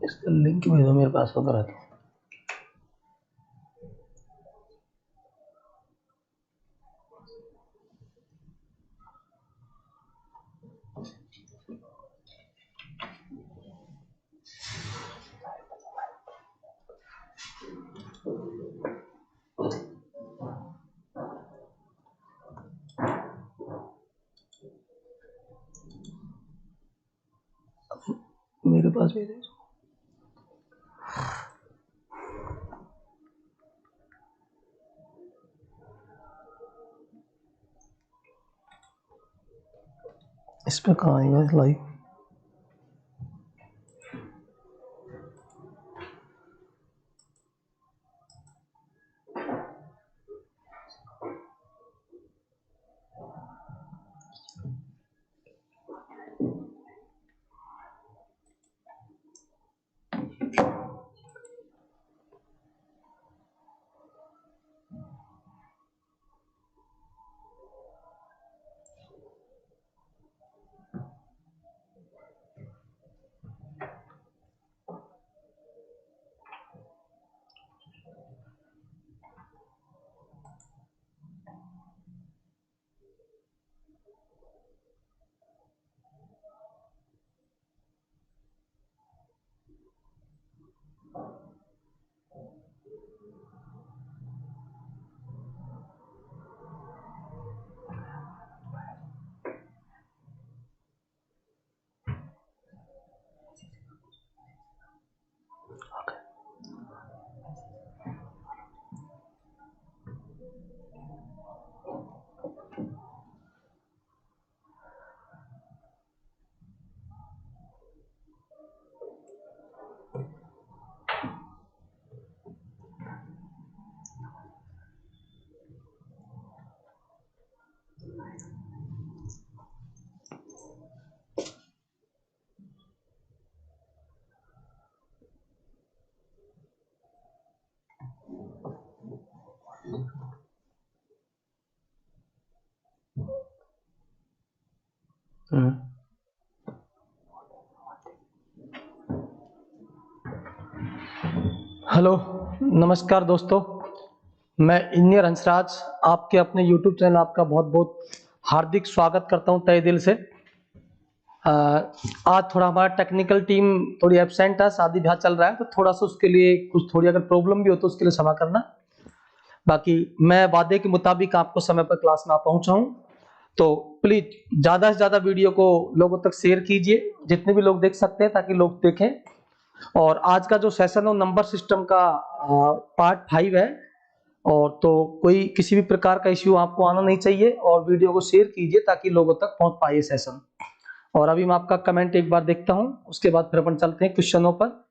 इसका लिंक भेजो मेरे पास होता रहता। मेरे पास भेजो। इस पे कहाँ आएगा लाइव? हेलो नमस्कार दोस्तों, मैं इंजीनियर हंसराज आपके अपने YouTube चैनल आपका बहुत बहुत हार्दिक स्वागत करता हूं तहे दिल से। आज थोड़ा हमारा टेक्निकल टीम थोड़ी एब्सेंट है, शादी ब्याह चल रहा है, तो थोड़ा सा उसके लिए कुछ थोड़ी अगर प्रॉब्लम भी हो तो उसके लिए क्षमा करना। बाकी मैं वादे के मुताबिक आपको समय पर क्लास में पहुंचा हूं, तो प्लीज ज़्यादा से ज़्यादा वीडियो को लोगों तक शेयर कीजिए, जितने भी लोग देख सकते हैं, ताकि लोग देखें। और आज का जो सेशन है वो नंबर सिस्टम का पार्ट 5 है, और तो कोई किसी भी प्रकार का इश्यू आपको आना नहीं चाहिए, और वीडियो को शेयर कीजिए ताकि लोगों तक पहुंच पाए सेशन। और अभी मैं आपका कमेंट एक बार देखता हूं, उसके बाद फिर अपन चलते हैं क्वेश्चनों पर।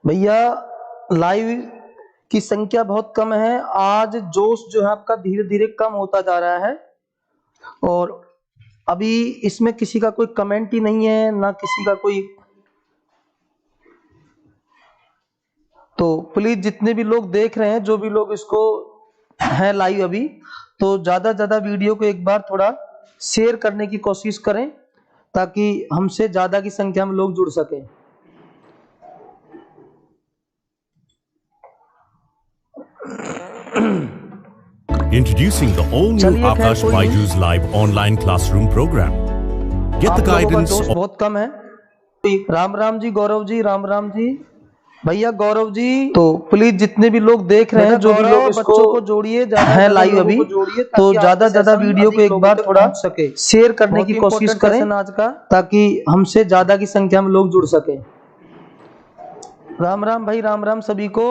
भैया लाइव की संख्या बहुत कम है, आज जोश जो है आपका धीरे धीरे कम होता जा रहा है, और अभी इसमें किसी का कोई कमेंट ही नहीं है, ना किसी का कोई। तो प्लीज जितने भी लोग देख रहे हैं, जो भी लोग इसको हैं लाइव अभी, तो ज्यादा ज्यादा वीडियो को एक बार थोड़ा शेयर करने की कोशिश करें, ताकि हमसे ज्यादा की संख्या में लोग जुड़ सकें। Introducing the all-new Akash Byju's live online classroom program. Get the guidance. बहुत कम है। राम राम जी, गौरव जी, राम राम जी, भैया गौरव जी। तो प्लीज जितने भी लोग देख रहे हैं, जो भी लोग इसको को जोड़िए हैं लाइव अभी, तो ज्यादा ज्यादा वीडियो को एक बार थोड़ा शेयर करने की कोशिश करें आज का, ताकि हमसे ज्यादा की संख्या में लोग जुड़ सके। राम राम भाई, राम राम सभी को।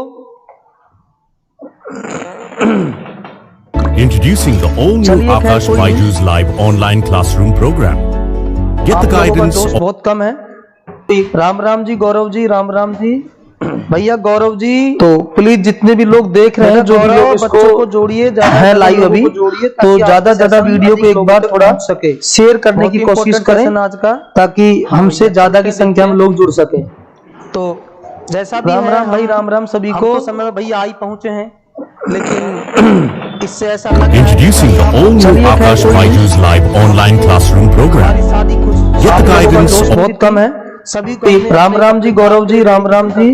Introducing the all-new Akash Byju's live online classroom program. Get the guidance. बहुत कम है। राम राम जी, गौरव जी, राम राम जी, भैया गौरव जी। तो प्लीज जितने भी लोग देख रहे हैं, जो भी लोग इसको को जोड़िए हैं लाइव अभी, तो ज्यादा ज्यादा वीडियो को एक बार थोड़ा शेयर करने की कोशिश करें आज का, ताकि हमसे ज्यादा की संख्या में लोग जुड़ सके। तो जैसा भी राम राम भाई, राम राम सभी को। समय में भैया आई पहुंचे हैं, लेकिन इससे ऐसा लग रहा है Introducing the all-new Akash Byju's live online classroom program. शादी खुश Get the guidance of बहुत कम है सभी को। राम राम जी गौरव जी, राम राम जी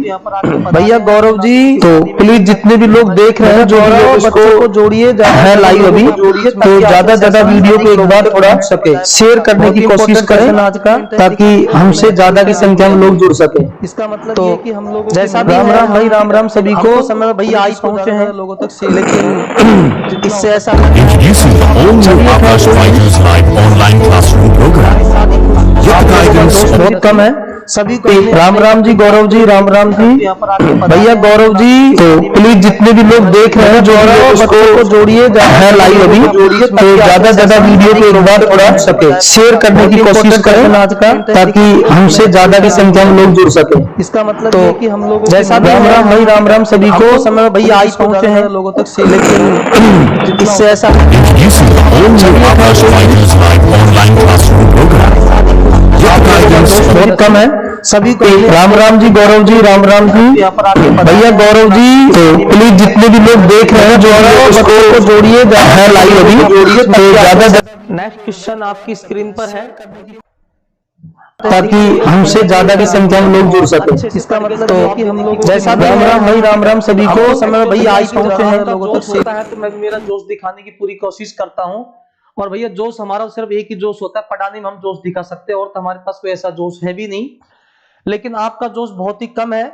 भैया गौरव जी। तो प्लीज जितने भी लोग देख रहे हैं जो बच्चों को जोड़िए है लाइव अभी, तो ज्यादा ज्यादा वीडियो को एक बार थोड़ा शेयर करने की कोशिश करें आज का, ताकि हमसे ज्यादा की संख्या में लोग जुड़ सके। इसका मतलब तो कि हम लोग जैसा राम राम भाई, राम राम सभी को। समय भैया आई पहुंचे हैं लोगों तक, लेकिन इससे ऐसा Introducing the all-new Akash Byju's live online classroom program. Get the guidance of बहुत कम है सभी को। राम राम जी गौरव जी, राम राम जी भैया गौरव जी। तो प्लीज जितने भी लोग देख रहे हैं जो बच्चों को जोड़िए है लाइव अभी, तो ज्यादा ज्यादा वीडियो को एक बार थोड़ा शेयर करने की कोशिश करें आज का, ताकि हमसे ज्यादा की संख्या में लोग जुड़ सके। इसका मतलब तो कि हम लोग जैसा राम राम भाई, राम राम सभी को। समय भैया आई पहुंचे हैं लोगों तक, लेकिन इससे ऐसा Introducing the all-new Akash Byju's live online classroom program. Get the guidance of बहुत कम है सभी को। राम राम जी गौरव जी, राम राम जी भैया गौरव जी। तो प्लीज जितने भी लोग देख रहे हैं जो बच्चों को जोड़िए है लाइव अभी, तो ज्यादा। नेक्स्ट क्वेश्चन आपकी स्क्रीन पर है, ताकि हमसे ज्यादा की संख्या में लोग जुड़ सके। इसका मतलब तो कि हम लोग जैसा राम राम भाई, राम राम सभी को। समय भैया आई पहुंचे हैं लोगों तक होता है, तो मैं मेरा जोश दिखाने की पूरी कोशिश करता हूँ। और भैया जोश हमारा सिर्फ एक ही जोश होता है, पढ़ाने में हम जोश दिखा सकते हैं, और तो हमारे पास कोई ऐसा जोश है भी नहीं। लेकिन आपका जोश बहुत ही कम है,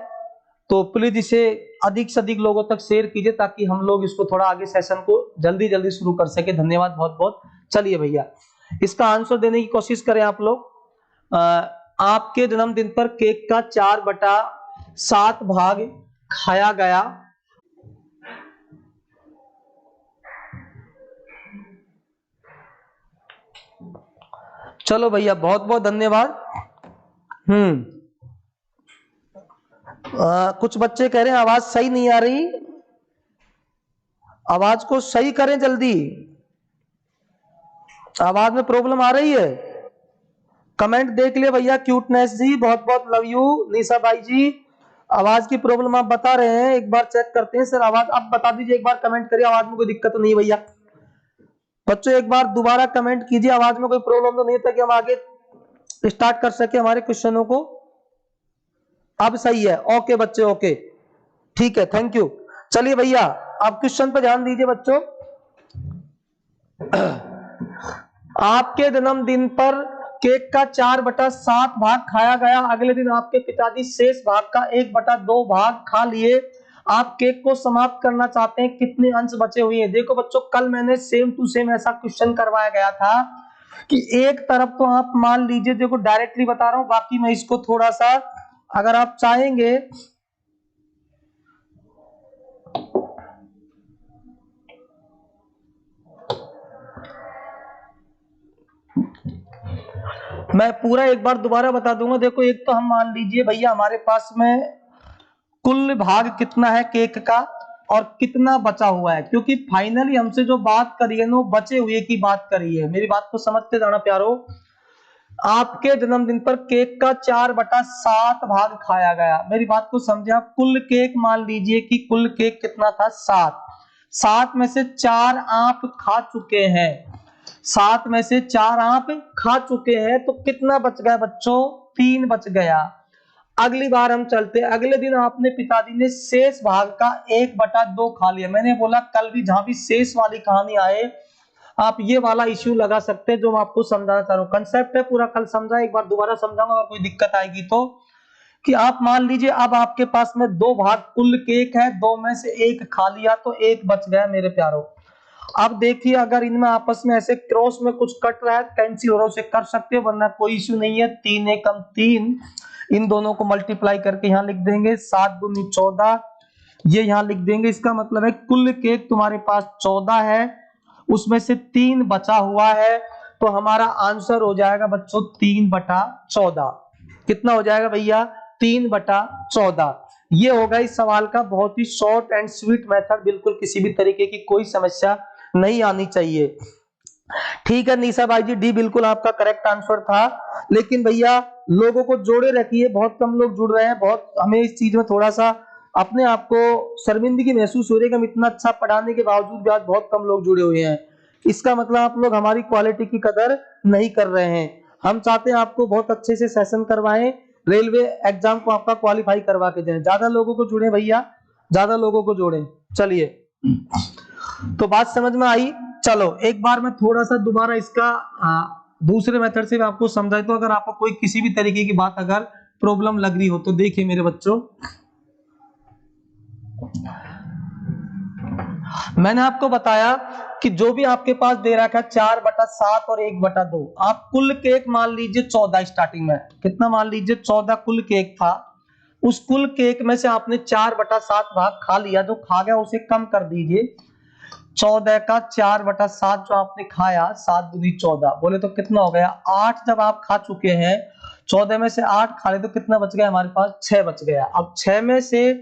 तो प्लीज इसे अधिक से अधिक लोगों तक शेयर कीजिए, ताकि हम लोग इसको थोड़ा आगे सेशन को जल्दी जल्दी शुरू कर सके। धन्यवाद बहुत बहुत। चलिए भैया इसका आंसर देने की कोशिश करें आप लोग। आपके जन्मदिन पर केक का 4/7 भाग खाया गया। चलो भैया बहुत बहुत धन्यवाद। कुछ बच्चे कह रहे हैं आवाज सही नहीं आ रही, आवाज को सही करें जल्दी, आवाज में प्रॉब्लम आ रही है। कमेंट देख ले भैया। क्यूटनेस जी बहुत बहुत लव यू। निशा भाई जी आवाज की प्रॉब्लम आप बता रहे हैं, एक बार चेक करते हैं सर। आवाज आप बता दीजिए, एक बार कमेंट करिए आवाज में कोई दिक्कत तो नहीं भैया। बच्चों एक बार दोबारा कमेंट कीजिए आवाज में कोई प्रॉब्लम तो नहीं, ताकि हम आगे स्टार्ट कर सके हमारे क्वेश्चनों को। अब सही है, ओके बच्चे ओके ठीक है, थैंक यू। चलिए भैया आप क्वेश्चन पर ध्यान दीजिए बच्चों। आपके जन्मदिन पर केक का 4/7 भाग खाया गया। अगले दिन आपके पिताजी शेष भाग का 1/2 भाग खा लिए। आप केक को समाप्त करना चाहते हैं, कितने अंश बचे हुए हैं? देखो बच्चों कल मैंने सेम टू सेम ऐसा क्वेश्चन करवाया गया था कि एक तरफ तो आप मान लीजिए, देखो डायरेक्टली बता रहा हूं, बाकी मैं इसको थोड़ा सा अगर आप चाहेंगे मैं पूरा एक बार दोबारा बता दूंगा। देखो एक तो हम मान लीजिए भैया हमारे पास में कुल भाग कितना है केक का और कितना बचा हुआ है, क्योंकि फाइनली हमसे जो बात करी है वो बचे हुए की बात करी है। मेरी बात को समझते जाना प्यारो। आपके जन्मदिन पर केक का 4/7 भाग खाया गया। मेरी बात को समझे आप। कुल केक मान लीजिए कि कुल केक कितना था 7 में से 4 आप खा चुके हैं। 7 में से 4 आप खा चुके हैं, तो कितना बच गया बच्चों? 3 बच गया। अगली बार हम चलते हैं। अगले दिन आपने पिताजी ने शेष भाग का 1/2 खा लिया। मैंने बोला कल भी जहां भी शेष वाली कहानी आए आप ये वाला इश्यू लगा सकते हैं जो मैं आपको समझाना चाह रहा हूं। कंसेप्ट है पूरा कल समझा, एक बार दोबारा समझाऊंगा अगर कोई दिक्कत आएगी तो। कि आप मान लीजिए अब आपके पास में 2 भाग कुल केक है, 2 में से 1 खा लिया तो 1 बच गया मेरे प्यारों। अब देखिए अगर इनमें आपस में ऐसे क्रॉस में कुछ कट रहा है कैंसिल हो रहा है, उसे कर सकते हो, वरना कोई इश्यू नहीं है। 3 एकम 3, इन दोनों को मल्टीप्लाई करके यहां लिख देंगे। 7 दूनी 14, ये यहां लिख देंगे। इसका मतलब है कुल केक तुम्हारे पास 14 है, उसमें से 3 बचा हुआ है, तो हमारा आंसर हो जाएगा बच्चों 3/14। कितना हो जाएगा भैया? 3/14। ये होगा इस सवाल का बहुत ही शॉर्ट एंड स्वीट मेथड। बिल्कुल किसी भी तरीके की कोई समस्या नहीं आनी चाहिए। ठीक है निशा भाई जी, डी बिल्कुल आपका करेक्ट आंसर था। लेकिन भैया लोगों को जोड़े रखिए, बहुत कम लोग जुड़ रहे हैं, बहुत हमें इस चीज में थोड़ा सा अपने आप को शर्मिंदगी महसूस हो रही है कि हम इतना अच्छा पढ़ाने के बावजूद भी आज बहुत कम लोग जुड़े हुए हैं। इसका मतलब आप लोग हमारी क्वालिटी की कदर नहीं कर रहे हैं। हम चाहते हैं आपको बहुत अच्छे से सेशन करवाएं, रेलवे एग्जाम को आपका क्वालिफाई करवा के दें। ज्यादा लोगों को जुड़े भैया, ज्यादा लोगों को जोड़ें। चलिए, तो बात समझ में आई। चलो एक बार मैं थोड़ा सा दोबारा इसका दूसरे मेथड से आपको समझाता हूं, अगर आपको कोई किसी भी तरीके की बात अगर प्रॉब्लम लग रही हो तो। देखिए मेरे बच्चों, मैंने आपको बताया कि जो भी आपके पास दे रखा है 4/7 और 1/2, आप कुल केक मान लीजिए 14 स्टार्टिंग में, कितना मान लीजिए 14 कुल केक था। उस कुल केक में से आपने 4/7 भाग खा लिया, जो खा गया उसे कम कर दीजिए। 14 का 4/7 जो आपने खाया, 7 दूनी 14, बोले तो कितना हो गया 8। जब आप खा चुके हैं 14 में से 8 खा ले तो कितना बच गया हमारे पास, 6 बच गया। अब 6 में से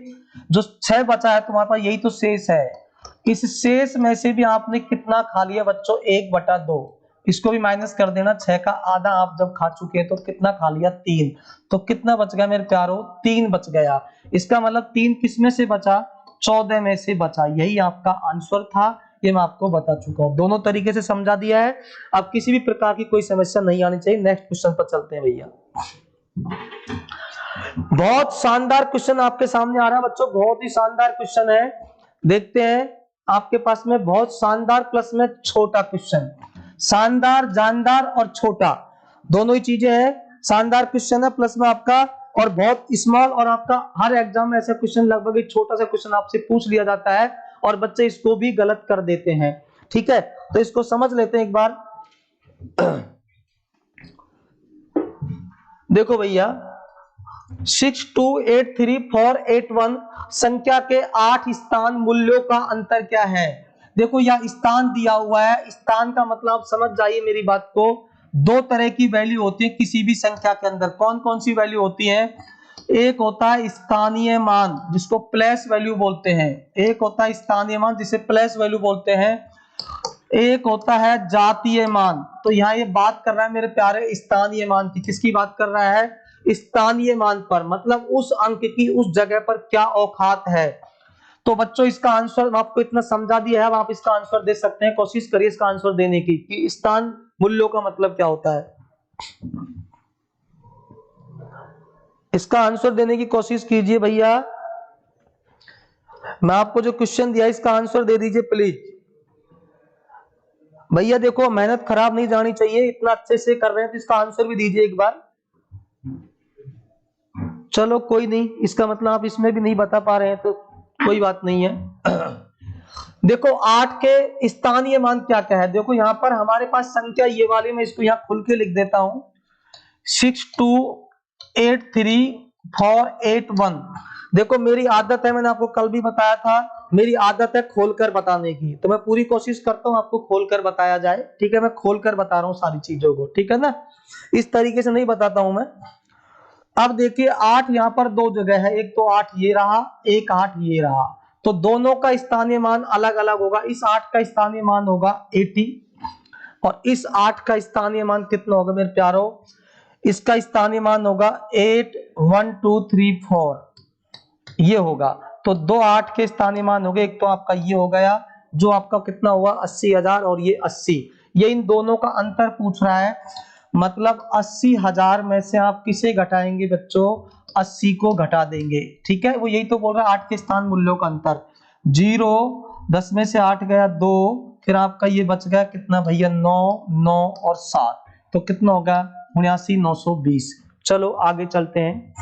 जो 6 बचा है तुम्हारे पास, यही तो शेष है। इस शेष में से भी आपने कितना खा लिया बच्चों, 1/2। इसको भी माइनस कर देना, 6 का आधा आप जब खा चुके हैं तो कितना खा लिया, 3। तो कितना बच गया मेरे प्यारो, 3 बच गया। इसका मतलब 3 किस में से बचा, 14 में से बचा। यही आपका आंसर था, ये मैं आपको बता चुका हूं। दोनों तरीके से समझा दिया है। अब किसी भी प्रकार की कोई समस्या नहीं आनी चाहिए। नेक्स्ट क्वेश्चन पर चलते हैं भैया। बहुत शानदार क्वेश्चन आपके सामने आ रहा है बच्चों, बहुत ही शानदार क्वेश्चन है। देखते हैं आपके पास में बहुत शानदार प्लस में छोटा क्वेश्चन। शानदार, जानदार और छोटा दोनों ही चीजें हैं। शानदार क्वेश्चन है प्लस में आपका, और बहुत स्मॉल। और आपका हर एग्जाम में ऐसा क्वेश्चन, लगभग एक छोटा सा क्वेश्चन आपसे पूछ लिया जाता है और बच्चे इसको भी गलत कर देते हैं। ठीक है, तो इसको समझ लेते हैं एक बार। देखो भैया, 628348 संख्या के 8 स्थान मूल्यों का अंतर क्या है। देखो यह स्थान दिया हुआ है, स्थान का मतलब आप समझ जाइए मेरी बात को। 2 तरह की वैल्यू होती है किसी भी संख्या के अंदर। कौन कौन सी वैल्यू होती है, एक होता है स्थानीय मान जिसको प्लेस वैल्यू बोलते हैं, एक होता है स्थानीय मान जिसे प्लेस वैल्यू बोलते हैं, एक होता है जातीय मान। तो यहाँ ये बात कर रहा है मेरे प्यारे स्थानीय मान की। किसकी बात कर रहा है, स्थानीय मान पर, मतलब उस अंक की उस जगह पर क्या औकात है। तो बच्चों इसका आंसर आपको इतना समझा दिया है, अब आप इसका आंसर दे सकते हैं। कोशिश करिए इसका आंसर देने की कि स्थान मूल्यों का मतलब क्या होता है। इसका आंसर देने की कोशिश कीजिए भैया। मैं आपको जो क्वेश्चन दिया इसका आंसर दे दीजिए प्लीज भैया। देखो मेहनत खराब नहीं जानी चाहिए, इतना अच्छे से कर रहे हैं तो इसका आंसर भी दीजिए एक बार। चलो कोई नहीं, इसका मतलब आप इसमें भी नहीं बता पा रहे हैं तो कोई बात नहीं है। देखो 8 के स्थानीय मान क्या क्या है। देखो यहाँ पर हमारे पास संख्या ये वाली, मैं इसको यहाँ खुल के लिख देता हूं, 628348 देखो मेरी आदत है, मैंने आपको कल भी बताया था, मेरी आदत है खोलकर बताने की, तो मैं पूरी कोशिश करता हूं आपको खोलकर बताया जाए। ठीक है, मैं खोलकर बता रहा हूं सारी चीजों को, ठीक है ना, इस तरीके से नहीं बताता हूं मैं। अब देखिए 8 यहाँ पर 2 जगह है, एक तो 8 ये रहा, एक 8 ये रहा, तो दोनों का स्थानीय मान अलग अलग होगा। इस 8 का स्थानीय मान होगा 80 और इस 8 का स्थानीय मान कितना होगा मेरे प्यारो, इसका स्थानीय मान होगा 81234 ये होगा। तो 2 8 के स्थानीय मान हो गए, एक तो आपका ये हो गया जो आपका कितना हुआ 80,000 और ये 80, ये इन दोनों का अंतर पूछ रहा है। मतलब 80,000 में से आप किसे घटाएंगे बच्चों, 80 को घटा देंगे। ठीक है, वो यही तो बोल रहा है 8 के स्थान मूल्यों का अंतर। 0 10 में से 8 गया 2, फिर आपका ये बच गया कितना भैया 9 9 और 7, तो कितना होगा 79,920। चलो आगे चलते हैं।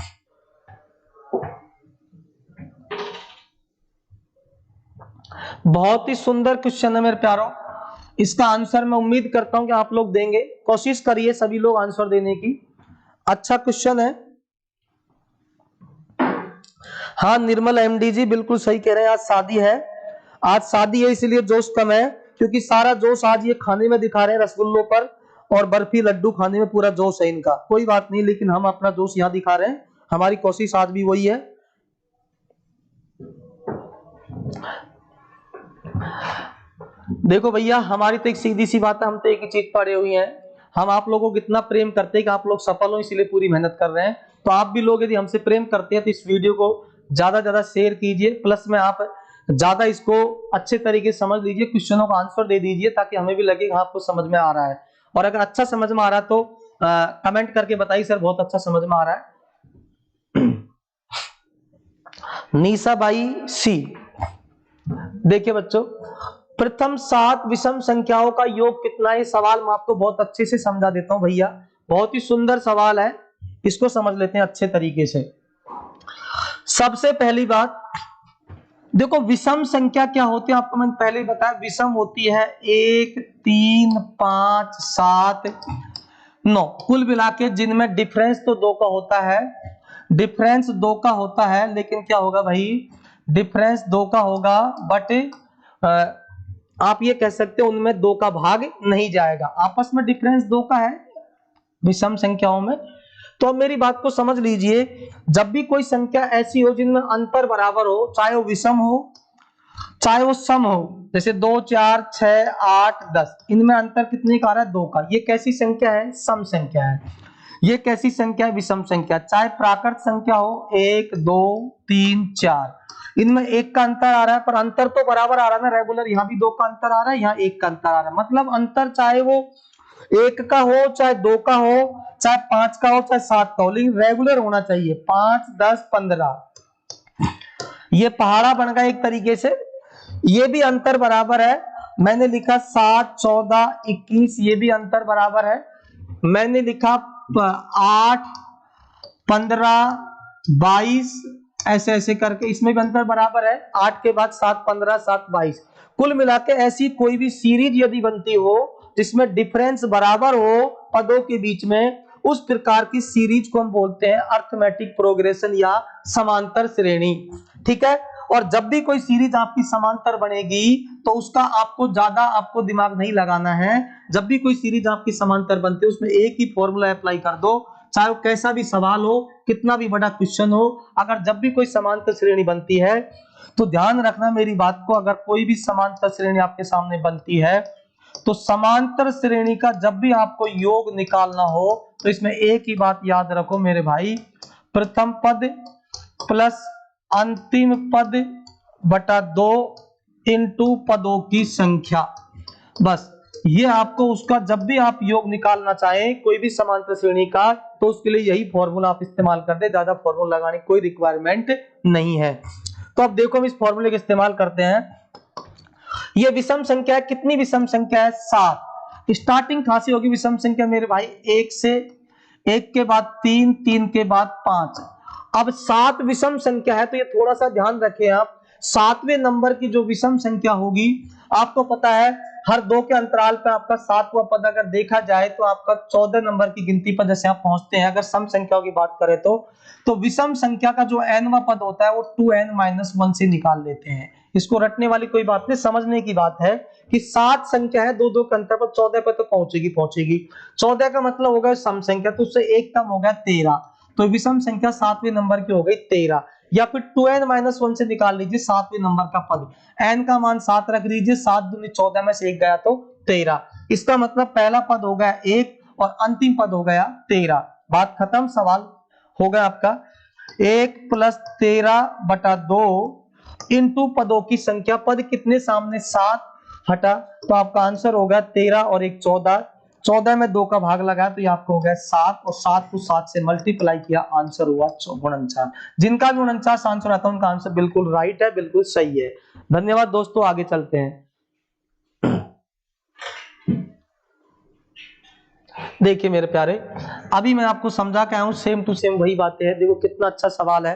बहुत ही सुंदर क्वेश्चन है मेरे प्यारों, इसका आंसर मैं उम्मीद करता हूं कि आप लोग देंगे। कोशिश करिए सभी लोग आंसर देने की, अच्छा क्वेश्चन है। हाँ निर्मल एमडी जी बिल्कुल सही कह रहे हैं, आज शादी है, आज शादी है इसलिए जोश कम है, क्योंकि सारा जोश आज ये खाने में दिखा रहे हैं, रसगुल्लों पर और बर्फी लड्डू खाने में पूरा जोश है इनका। कोई बात नहीं, लेकिन हम अपना जोश यहाँ दिखा रहे हैं, हमारी कोशिश आज भी वही है। देखो भैया हमारी तो एक सीधी सी बात है, हम तो एक ही चीज पढ़े हुए हैं, हम आप लोगों को इतना प्रेम करते हैं कि आप लोग सफल हो, इसलिए पूरी मेहनत कर रहे हैं। तो आप भी लोग यदि हमसे प्रेम करते हैं तो इस वीडियो को ज्यादा ज्यादा शेयर कीजिए, प्लस में आप ज्यादा इसको अच्छे तरीके से समझ लीजिए, क्वेश्चनों का आंसर दे दीजिए ताकि हमें भी लगे हाँ आपको समझ में आ रहा है। और अगर अच्छा समझ में आ रहा है तो कमेंट करके बताइए सर बहुत अच्छा समझ में आ रहा है। निशा बाई सी, देखिए बच्चों, प्रथम 7 विषम संख्याओं का योग कितना है? सवाल मैं आपको बहुत अच्छे से समझा देता हूं भैया, बहुत ही सुंदर सवाल है, इसको समझ लेते हैं अच्छे तरीके से। सबसे पहली बात देखो, विषम संख्या क्या होती है आपको मैंने पहले ही बताया, विषम होती है 1 3 5 7 9 कुल मिला के, जिनमें डिफरेंस तो 2 का होता है, डिफरेंस 2 का होता है, लेकिन क्या होगा भाई, डिफरेंस 2 का होगा, बट आप ये कह सकते हो उनमें 2 का भाग नहीं जाएगा, आपस में डिफरेंस 2 का है विषम संख्याओं में। तो अब मेरी बात को समझ लीजिए, जब भी कोई संख्या ऐसी हो जिनमें अंतर बराबर हो, चाहे वो विषम हो चाहे वो सम हो, जैसे 2 4 6 8 10, इनमें अंतर कितने का आ रहा है? 2 का, ये कैसी संख्या है? सम संख्या है। ये कैसी संख्या है? विषम संख्या। चाहे प्राकृत संख्या हो 1 2 3 4, इनमें 1 का अंतर आ रहा है, पर अंतर तो बराबर आ रहा है ना रेगुलर, यहाँ भी 2 का अंतर आ रहा है, यहाँ 1 का अंतर आ रहा है, मतलब अंतर चाहे वो 1 का हो चाहे 2 का हो चाहे 5 का हो चाहे 7 का हो, लेकिन रेगुलर होना चाहिए। 5 10 15 ये पहाड़ा बन गया एक तरीके से, ये भी अंतर बराबर है, मैंने लिखा 7 14 21, ये भी अंतर बराबर है, मैंने लिखा 8 15 22, ऐसे ऐसे करके इसमें भी अंतर बराबर है, 8 के बाद 7 15 7 22, कुल मिला के ऐसी कोई भी सीरीज यदि बनती हो जिसमें डिफरेंस बराबर हो पदों के बीच में, उस प्रकार की सीरीज को हम बोलते हैं अर्थमेटिक प्रोग्रेशन या समांतर श्रेणी, ठीक है। और जब भी कोई सीरीज आपकी समांतर बनेगी तो उसका आपको दिमाग नहीं लगाना है, जब भी कोई सीरीज आपकी समांतर बनती है उसमें एक ही फॉर्मूला अप्लाई कर दो, चाहे वो कैसा भी सवाल हो, कितना भी बड़ा क्वेश्चन हो, अगर जब भी कोई समांतर श्रेणी बनती है तो ध्यान रखना मेरी बात को, अगर कोई भी समांतर श्रेणी आपके सामने बनती है तो समांतर श्रेणी का जब भी आपको योग निकालना हो तो इसमें एक ही बात याद रखो मेरे भाई, प्रथम पद प्लस अंतिम पद बटा 2 इंटू पदों की संख्या, बस ये आपको उसका जब भी आप योग निकालना चाहें कोई भी समांतर श्रेणी का तो उसके लिए यही फॉर्मूला आप इस्तेमाल कर दे, ज्यादा फॉर्मूला लगाने की कोई रिक्वायरमेंट नहीं है। तो अब देखो हम इस फॉर्मूले का इस्तेमाल करते हैं। ये विषम संख्या है, कितनी विषम संख्या है? 7। स्टार्टिंग कहां से होगी विषम संख्या मेरे भाई? 1 से, 1 के बाद 3, 3 के बाद 5। अब 7 विषम संख्या है तो ये थोड़ा सा ध्यान रखें आप, 7वें नंबर की जो विषम संख्या होगी, आपको पता है हर 2 के अंतराल पे आपका 7वां पद अगर देखा जाए तो आपका 14 नंबर की गिनती पर जैसे आप पहुंचते हैं, अगर सम संख्याओं की बात करें तो विषम संख्या का जो nवां पद होता है वो 2n-1 से निकाल लेते हैं। इसको रटने वाली कोई बात नहीं, समझने की बात है कि 7 संख्या है, 2 के अंतर पर 14 पे तो पहुंचेगी। 14 का मतलब होगा सम संख्या, तो उससे एक कम हो गया 13, तो विषम संख्या 7वें नंबर की हो गई 13। या फिर 2n-1 से निकाल लीजिए 7वें नंबर का पद, n का मान 7 रख लीजिए, 7 दूनी 14 में से 1 गया तो 13, इसका मतलब पहला पद हो गया 1 और अंतिम पद हो गया 13। बात खत्म, सवाल हो गया आपका 1 + 13/2 इंटू पदों की संख्या, पद कितने सामने 7 हटा, तो आपका आंसर हो गया 13 और 1 14, 14 में 2 का भाग लगा तो ये आपको हो गया 7 और 7 को 7 से मल्टीप्लाई किया, आंसर हुआ 49। जिनका भी 49 आंसर आता है उनका आंसर बिल्कुल राइट है, बिल्कुल सही है। धन्यवाद दोस्तों, आगे चलते हैं। देखिए मेरे प्यारे, अभी मैं आपको समझा के आया हूं, सेम टू सेम वही बातें हैं। देखो कितना अच्छा सवाल है,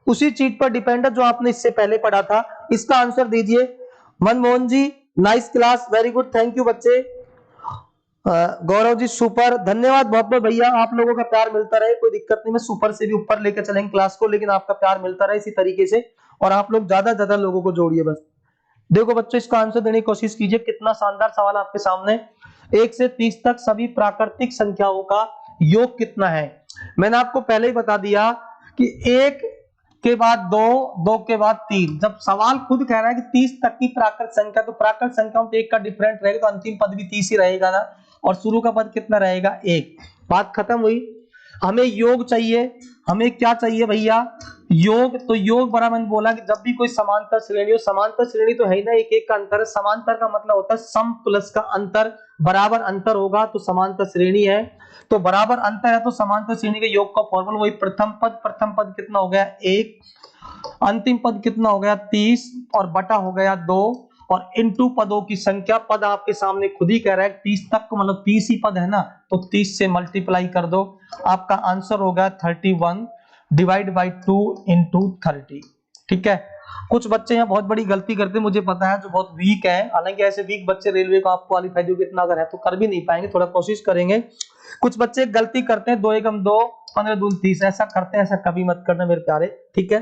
उसी चीज पर डिपेंड है जो आपने इससे पहले पढ़ा था। इसका आंसर दीजिए Manmohan ji, nice class, very good, thank you बच्चे। गौरव जी सुपर, धन्यवाद बहुत बहुत भैया, आप लोगों का प्यार मिलता रहे, कोई दिक्कत नहीं, मैं सुपर से भी ऊपर लेकर चलेंगे क्लास को, लेकिन आपका प्यार मिलता रहे इसी तरीके से, और आप लोग ज्यादा ज्यादा लोगों को जोड़िए बस। देखो बच्चों, इसका आंसर देने की कोशिश कीजिए, कितना शानदार सवाल आपके सामने। 1 से 30 तक सभी प्राकृतिक संख्याओं का योग कितना है? मैंने आपको पहले ही बता दिया कि 1 के बाद 2, 2 के बाद 3। जब सवाल खुद कह रहा है कि 30 तक की प्राकृत संख्या, तो प्राकृत संख्याओं में 1 का डिफरेंट रहेगा, तो अंतिम पद भी 30 ही रहेगा ना, और शुरू का पद कितना रहेगा? 1। बात खत्म हुई। हमें योग चाहिए, हमें क्या चाहिए भैया? योग, तो योग बराबर मैंने बोला कि जब भी कोई समांतर श्रेणी हो, समांतर श्रेणी तो है ही ना, एक एक का अंतर है। समांतर का मतलब होता है सम प्लस का अंतर, बराबर अंतर होगा तो समांतर श्रेणी है। तो बराबर अंतर है तो समांतर श्रेणी के योग का फॉर्मूला वही प्रथम पद कितना हो गया 1, अंतिम पद कितना हो गया 30 और बटा हो गया 2 और इनटू पदों की संख्या, पद आपके सामने खुद ही कह रहा है 30 तक को मतलब 30 ही पद है ना, तो 30 से मल्टीप्लाई कर दो, आपका आंसर होगा 31 डिवाइड बाई 2 इंटू 30। ठीक है, कुछ बच्चे यहाँ बहुत बड़ी गलती करते हैं, मुझे पता है, जो बहुत वीक है। हालांकि ऐसे वीक बच्चे रेलवे को आप क्वालिफाई जो कितना अगर है तो कर भी नहीं पाएंगे, थोड़ा कोशिश करेंगे। कुछ बच्चे गलती करते हैं 2 एकम 2 15 दूल 30 ऐसा करते हैं, ऐसा कभी मत करना मेरे प्यारे। ठीक है,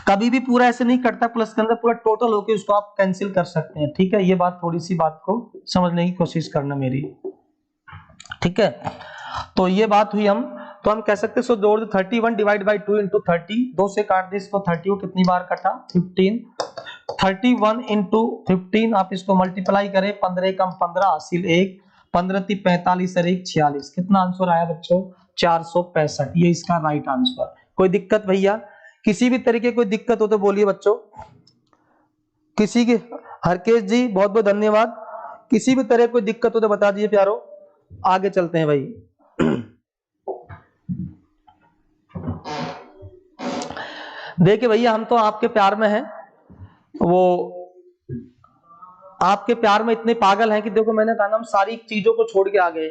कभी भी पूरा ऐसे नहीं कटता, प्लस के अंदर पूरा टोटल होके उसको आप कैंसिल कर सकते हैं। ठीक है, ये बात थोड़ी सी बात को समझने की कोशिश करना मेरी। ठीक है, तो ये बात हुई। हम कह सकते हैं सो जोड़ दो 31 डिवाइड बाई 2 इंटू 30, 2 से काट दे इसको 30 को कितनी बार कटा 15, 31 इंटू 15 आप इसको मल्टीप्लाई करें, 15 कम 15 हासिल 1, 15 × 45 और 1 46, कितना आंसर आया बच्चों 465। ये इसका राइट आंसर। कोई दिक्कत भैया, किसी भी तरीके कोई दिक्कत हो तो बोलिए बच्चों, किसी की, हरकेश जी बहुत बहुत धन्यवाद। किसी भी तरह कोई दिक्कत हो तो बता दीजिए प्यारो, आगे चलते हैं भाई। देखिए भैया, हम तो आपके प्यार में हैं, वो आपके प्यार में इतने पागल हैं कि देखो मैंने कहा ना, हम सारी चीजों को छोड़ के आ गए।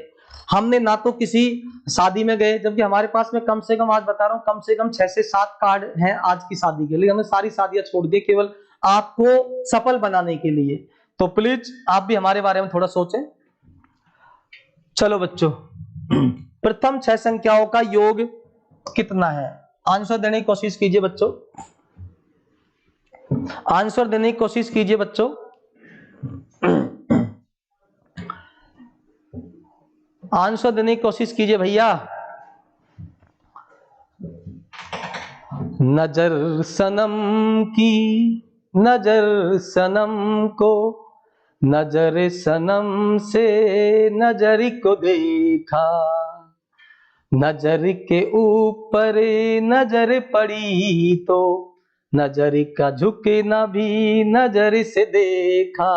हमने ना तो किसी शादी में गए, जबकि हमारे पास में कम से कम, आज बता रहा हूं, कम से कम 6 से 7 कार्ड हैं आज की शादी के लिए। हमने सारी शादियां छोड़ दी केवल आपको सफल बनाने के लिए। तो प्लीज आप भी हमारे बारे में थोड़ा सोचें। चलो बच्चों, प्रथम 6 संख्याओं का योग कितना है? आंसर देने की कोशिश कीजिए बच्चों, आंसर देने की कोशिश कीजिए बच्चों। आंसर देने की कोशिश कीजिए भैया। नजर सनम की, नजर सनम को, नजर सनम से नजर को देखा, नजर के ऊपर नजर पड़ी तो नजर का झुकना भी नजर से देखा।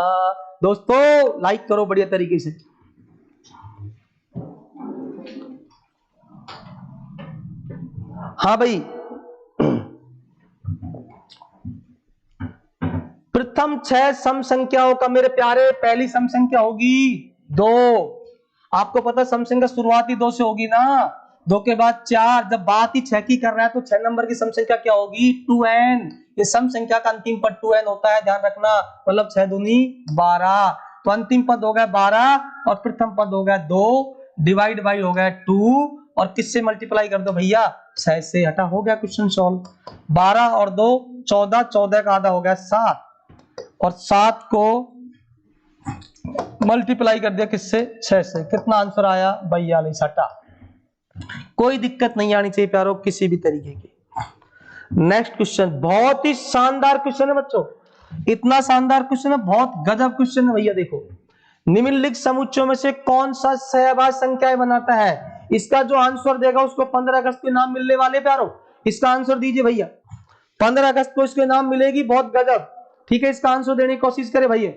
दोस्तों लाइक करो बढ़िया तरीके से। हाँ भाई, प्रथम 6 सम संख्याओं का मेरे प्यारे, पहली सम संख्या होगी 2। आपको पता सम संख्या शुरुआत ही 2 से होगी ना, 2 के बाद 4। जब बात ही 6 की कर रहा है तो 6 नंबर की सम संख्या क्या होगी 2n। ये सम संख्या का अंतिम पद 2n होता है, ध्यान रखना, मतलब 6 दूनी 12। तो अंतिम पद हो गया 12 और प्रथम पद हो गया 2, डिवाइड बाई हो गया 2 और किससे मल्टीप्लाई कर दो भैया 6 से। हटा, हो गया क्वेश्चन सॉल्व। 12 और 2 14, 14 का आधा हो गया 7 और 7 को मल्टीप्लाई कर दिया किससे 6 से। कितना आंसर आया 42। हटा, कोई दिक्कत नहीं आनी चाहिए प्यारो किसी भी तरीके की। नेक्स्ट क्वेश्चन, बहुत ही शानदार क्वेश्चन है बच्चों, इतना शानदार क्वेश्चन है, बहुत गजब क्वेश्चन है भैया। देखो, निम्नलिखित समुच्चयों में से कौन सा सहभाज्य संख्याएं बनाता है? इसका जो आंसर देगा उसको 15 अगस्त को इनाम मिलने वाले प्यारो। इसका आंसर दीजिए भैया, 15 अगस्त को इसको इनाम मिलेगी, बहुत गजब। ठीक है, इसका आंसर देने की कोशिश करें भैया।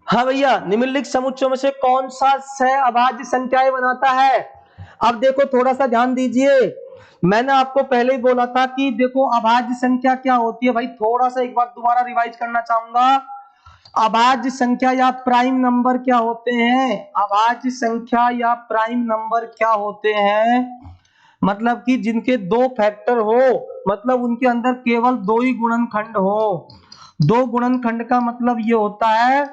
हाँ भैया, निम्नलिखित समुच्चयों में से कौन सा सहअभाज्य संख्याएं बनाता है? अब देखो थोड़ा सा ध्यान दीजिए, मैंने आपको पहले ही बोला था कि देखो अभाज्य संख्या क्या होती है भाई। थोड़ा सा एक बार दोबारा रिवाइज करना चाहूंगा। अभाज्य संख्या या प्राइम नंबर क्या होते हैं? अभाज्य संख्या या प्राइम नंबर क्या होते हैं? मतलब कि जिनके 2 फैक्टर हो, मतलब उनके अंदर केवल 2 ही गुणनखंड हो। 2 गुणनखंड का मतलब ये होता है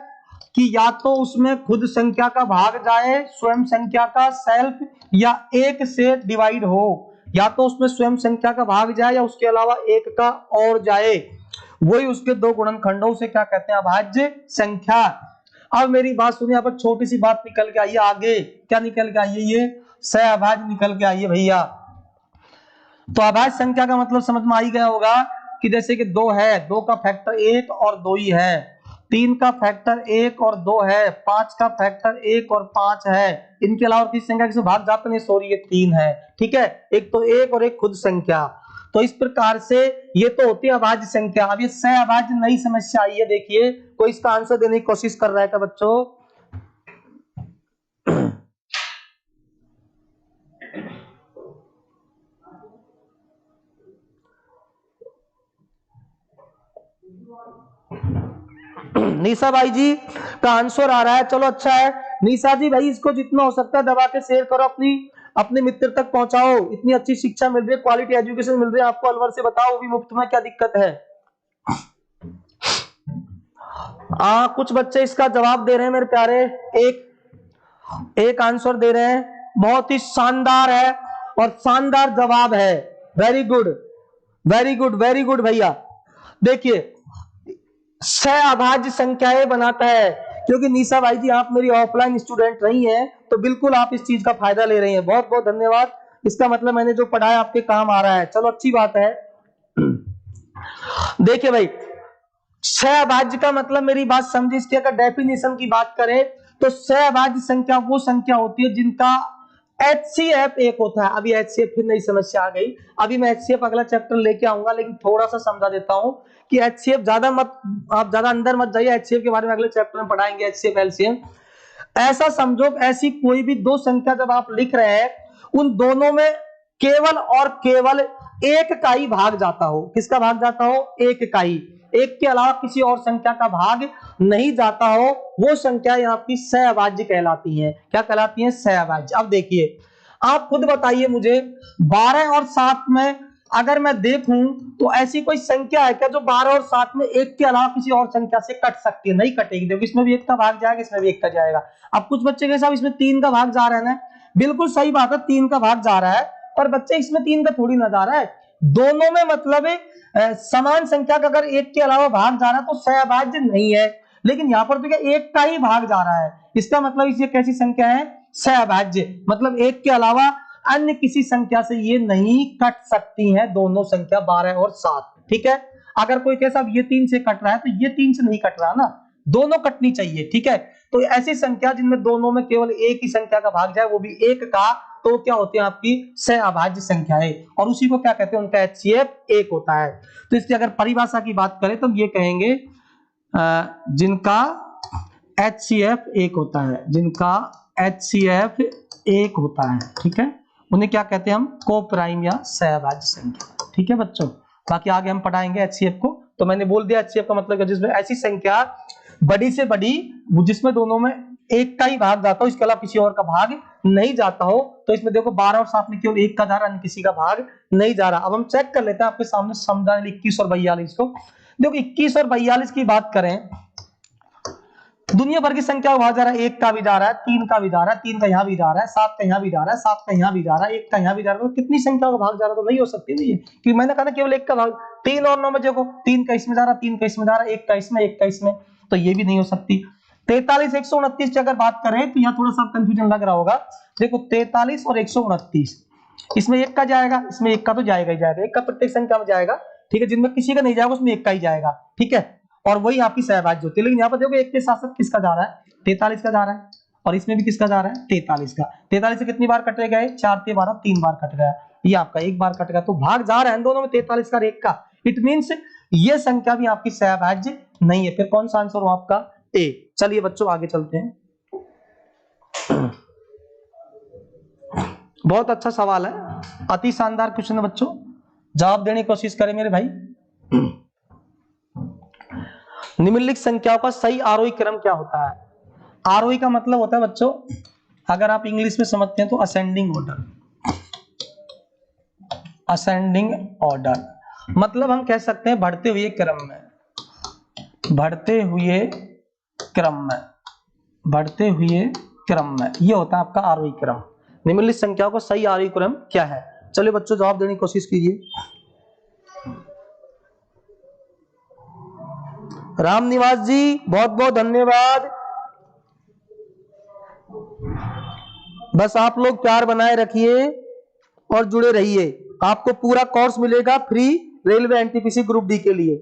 कि या तो उसमें खुद संख्या का भाग जाए, स्वयं संख्या का सेल्फ, या 1 से डिवाइड हो। या तो उसमें स्वयं संख्या का भाग जाए या उसके अलावा 1 का और जाए, वही उसके 2 गुणनखंडों से क्या कहते हैं अभाज्य संख्या। अब मेरी बात सुनिए, यहाँ पर छोटी सी बात निकल के आइए आगे। क्या निकल के आइए? ये सहअभाज्य निकल के आइए भैया। तो अभाज्य संख्या का मतलब समझ में आ ही गया होगा कि जैसे कि 2 है, 2 का फैक्टर 1 और 2 ही है, 3 का फैक्टर 1 और 2 है, 5 का फैक्टर 1 और 5 है, इनके अलावा किसी संख्या किसी भाग जाता नहीं, सॉरी ये 3 है, ठीक है। एक तो 1 और एक खुद संख्या, तो इस प्रकार से ये तो होती है अभाज्य संख्या। अब ये सहअभाज्य नई समस्या आई है, देखिए कोई इसका आंसर देने की कोशिश कर रहा है क्या बच्चों? निशा भाई जी का आंसर आ रहा है, चलो अच्छा है। निशा जी भाई इसको जितना हो सकता है दबा के शेयर करो, अपने मित्र तक पहुंचाओ। इतनी अच्छी शिक्षा मिल रही है, क्वालिटी एजुकेशन मिल रही है आपको अलवर से, बताओ वो भी मुफ्त में, क्या दिक्कत है? कुछ बच्चे इसका जवाब दे रहे हैं मेरे प्यारे, एक आंसर दे रहे हैं, बहुत ही शानदार है और शानदार जवाब है। Very good very good very good भैया। देखिए सहअभाज्य संख्याएं बनाता है, क्योंकि निशा भाई जी आप मेरी ऑफलाइन स्टूडेंट रही हैं, तो बिल्कुल आप इस चीज का फायदा ले रही हैं, बहुत बहुत धन्यवाद। इसका मतलब मैंने जो पढ़ाया आपके काम आ रहा है, चलो अच्छी बात है। देखिए भाई सहअभाज्य का मतलब, मेरी बात समझिए, इसकी अगर डेफिनेशन की बात करें तो सहअभाज्य संख्या वो संख्या होती है जिनका HCF 1 होता है। अभी HCF फिर नई समस्या आ गई, अभी मैं HCF अगला चैप्टर लेके आऊंगा, लेकिन थोड़ा सा समझा देता हूं कि HCF ज्यादा मत, आप ज्यादा अंदर मत जाइए, HCF के बारे में अगले चैप्टर में पढ़ाएंगे, HCF LCM। ऐसा समझो ऐसी कोई भी दो संख्या जब आप लिख रहे हैं, उन दोनों में केवल और केवल एक का ही भाग जाता हो। किसका भाग जाता हो? एक का ही, एक के अलावा किसी और संख्या का भाग नहीं जाता हो, वो संख्या यहाँ की सहअभाज्य कहलाती है। क्या कहलाती है? सहअभाज्य। अब देखिए आप खुद बताइए मुझे, 12 और 7 में अगर मैं देखूं तो ऐसी कोई संख्या है क्या जो 12 और 7 में एक के अलावा किसी और संख्या से कट सकती है? नहीं कटेगी। देखो इसमें भी एक का भाग जाएगा, इसमें भी एक का जाएगा। अब कुछ बच्चे के साथ इसमें 3 का भाग जा रहा है ना, बिल्कुल सही बात है, 3 का भाग जा रहा है, पर बच्चे इसमें 3 का थोड़ी ना जा रहा है, दोनों में मतलब समान संख्या का अगर एक के अलावा भाग जा रहा है तो सहअभाज्य नहीं है। लेकिन यहाँ पर तो क्या एक का ही भाग जा रहा है, इसका मतलब इसे कैसी संख्या है? सहअभाज्य। मतलब एक के अलावा अन्य किसी संख्या से ये नहीं कट सकती हैं दोनों संख्या 12 और 7, ठीक है। अगर कोई कैसा ये 3 से कट रहा है तो ये 3 से नहीं कट रहा ना, दोनों कटनी चाहिए, ठीक है। तो ऐसी संख्या जिनमें दोनों में केवल एक ही संख्या का भाग जाए, वो भी एक का, तो क्या होती है आपकी सहअभाज्य संख्याएं, और उसी को क्या कहते हैं? उनका HCF 1 होता है। तो इसकी अगर परिभाषा की बात करें तो हम ये कहेंगे जिनका HCF 1 होता है, जिनका HCF 1 होता है, ठीक है, उन्हें क्या कहते हैं हम? कोप्राइम या सहअभाज्य संख्या, ठीक है बच्चों। बाकी आगे हम पढ़ाएंगे HCF को। तो मैंने बोल दिया HCF का मतलब जिसमें ऐसी संख्या बड़ी से बड़ी जिसमें दोनों में एक का ही भाग जाता हो, इसके अलावा किसी और का भाग नहीं जाता हो। तो इसमें देखो 12 और 7 में केवल एक का जा रहा है, किसी का भाग नहीं जा रहा। अब हम चेक कर लेते हैं आपके सामने समझाने 21 और 42 को। देखो 21 और 42 की बात करें, दुनिया भर की संख्या का भाग जा रहा है, एक का भी जा रहा है, 3 का भी जा रहा है, 3 का यहाँ भी जा रहा है, 7 का यहाँ भी जा रहा है, 7 का यहाँ भी जा रहा है, 1 का यहाँ भी जा रहा है, तो कितनी संख्या का भाग जा रहा है? तो नहीं हो सकती नहीं है, क्योंकि मैंने कहा ना केवल एक का भाग। 3 और 9 में देखो 3 का इसमें जा रहा है, 3 का इसमें जा रहा है, 1 का इसमें, 1 का इसमें, तो ये भी नहीं हो सकती। 43 129 की अगर बात करें तो यहाँ थोड़ा सा कंफ्यूजन लग रहा होगा। देखो 43 और 129, इसमें एक का जाएगा, इसमें एक का तो जाएगा ही जाएगा, एक का प्रत्येक संख्या में जाएगा, ठीक है। जिनमें किसी का नहीं जाएगा उसमें एक का ही जाएगा, ठीक है, और वही आपकी सहअभाज्य होती है। लेकिन यहाँ पर देखो एक के साथ साथ किसका जा रहा है? 43 का जा रहा है, और इसमें भी किसका जा रहा है? 43 का। 43 से कितनी बार कटे गए? 4 से 12, 3 बार कट गया, ये आपका एक बार कट गया, तो भाग जा रहा है दोनों में 43 का और 1 का। इट मींस ये संख्या भी आपकी सहअभाज्य नहीं है। फिर कौन सा आंसर हो आपका? ए। चलिए बच्चों आगे चलते हैं। बहुत अच्छा सवाल है, अति शानदार क्वेश्चन है बच्चों, जवाब देने की कोशिश करें मेरे भाई। निम्नलिखित संख्याओं का सही आरोही क्रम क्या होता है? आरोही का मतलब होता है बच्चों, अगर आप इंग्लिश में समझते हैं तो असेंडिंग ऑर्डर। असेंडिंग ऑर्डर मतलब हम कह सकते हैं बढ़ते हुए क्रम में, बढ़ते हुए क्रम में, बढ़ते हुए क्रम में, ये होता है आपका आरोही क्रम। निम्नलिखित संख्याओं का सही आरोही क्रम क्या है? चलिए बच्चों जवाब देने की कोशिश कीजिए। राम निवास जी बहुत बहुत धन्यवाद। बस आप लोग प्यार बनाए रखिए और जुड़े रहिए, आपको पूरा कोर्स मिलेगा free railway NTPC group D के लिए।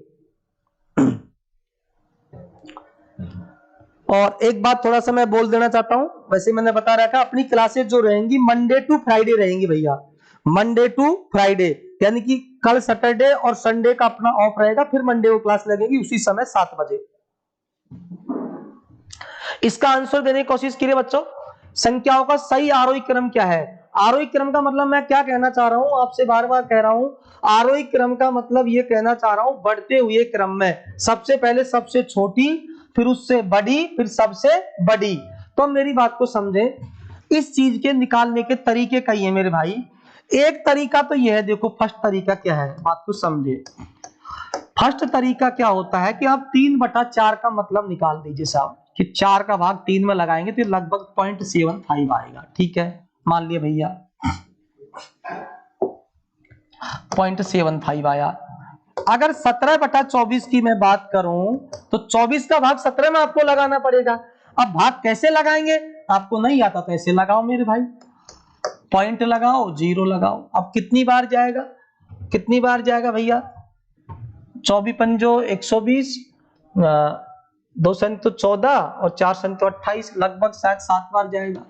और एक बात थोड़ा सा मैं बोल देना चाहता हूं, वैसे मैंने बता रखा अपनी क्लासेस जो रहेंगी मंडे टू फ्राइडे रहेंगी भैया, मंडे टू फ्राइडे, यानी कि कल सैटरडे और संडे का अपना ऑफ रहेगा, फिर मंडे को क्लास लगेगी उसी समय 7 बजे। इसका आंसर देने की कोशिश कीजिए बच्चों। संख्याओं का सही आरोही क्रम क्या है? आरोही क्रम का मतलब मैं क्या कहना चाह रहा हूं, आपसे बार बार कह रहा हूं, आरोही क्रम का मतलब ये कहना चाह रहा हूं बढ़ते हुए क्रम में सबसे पहले सबसे छोटी, फिर उससे बड़ी, फिर सबसे बड़ी। तो मेरी बात को समझें, इस चीज के निकालने के तरीके कई है मेरे भाई। एक तरीका तो यह है, देखो फर्स्ट तरीका क्या है, बात को समझे। फर्स्ट तरीका क्या होता है कि आप 3/4 का मतलब निकाल दीजिए साहब, कि 4 का भाग 3 में लगाएंगे तो लगभग 0.75 आएगा। ठीक है, मान लिया भैया 0.75 आया। अगर 17/24 की मैं बात करूं तो 24 का भाग 17 में आपको लगाना पड़ेगा। अब भाग कैसे लगाएंगे, आपको नहीं आता तो ऐसे लगाओ मेरे भाई, पॉइंट लगाओ, जीरो लगाओ। अब कितनी बार जाएगा, कितनी बार जाएगा भैया, 24 पंजो 120, 2 संत तो 14 और 4 संत तो 28, लगभग शायद 7 बार जाएगा।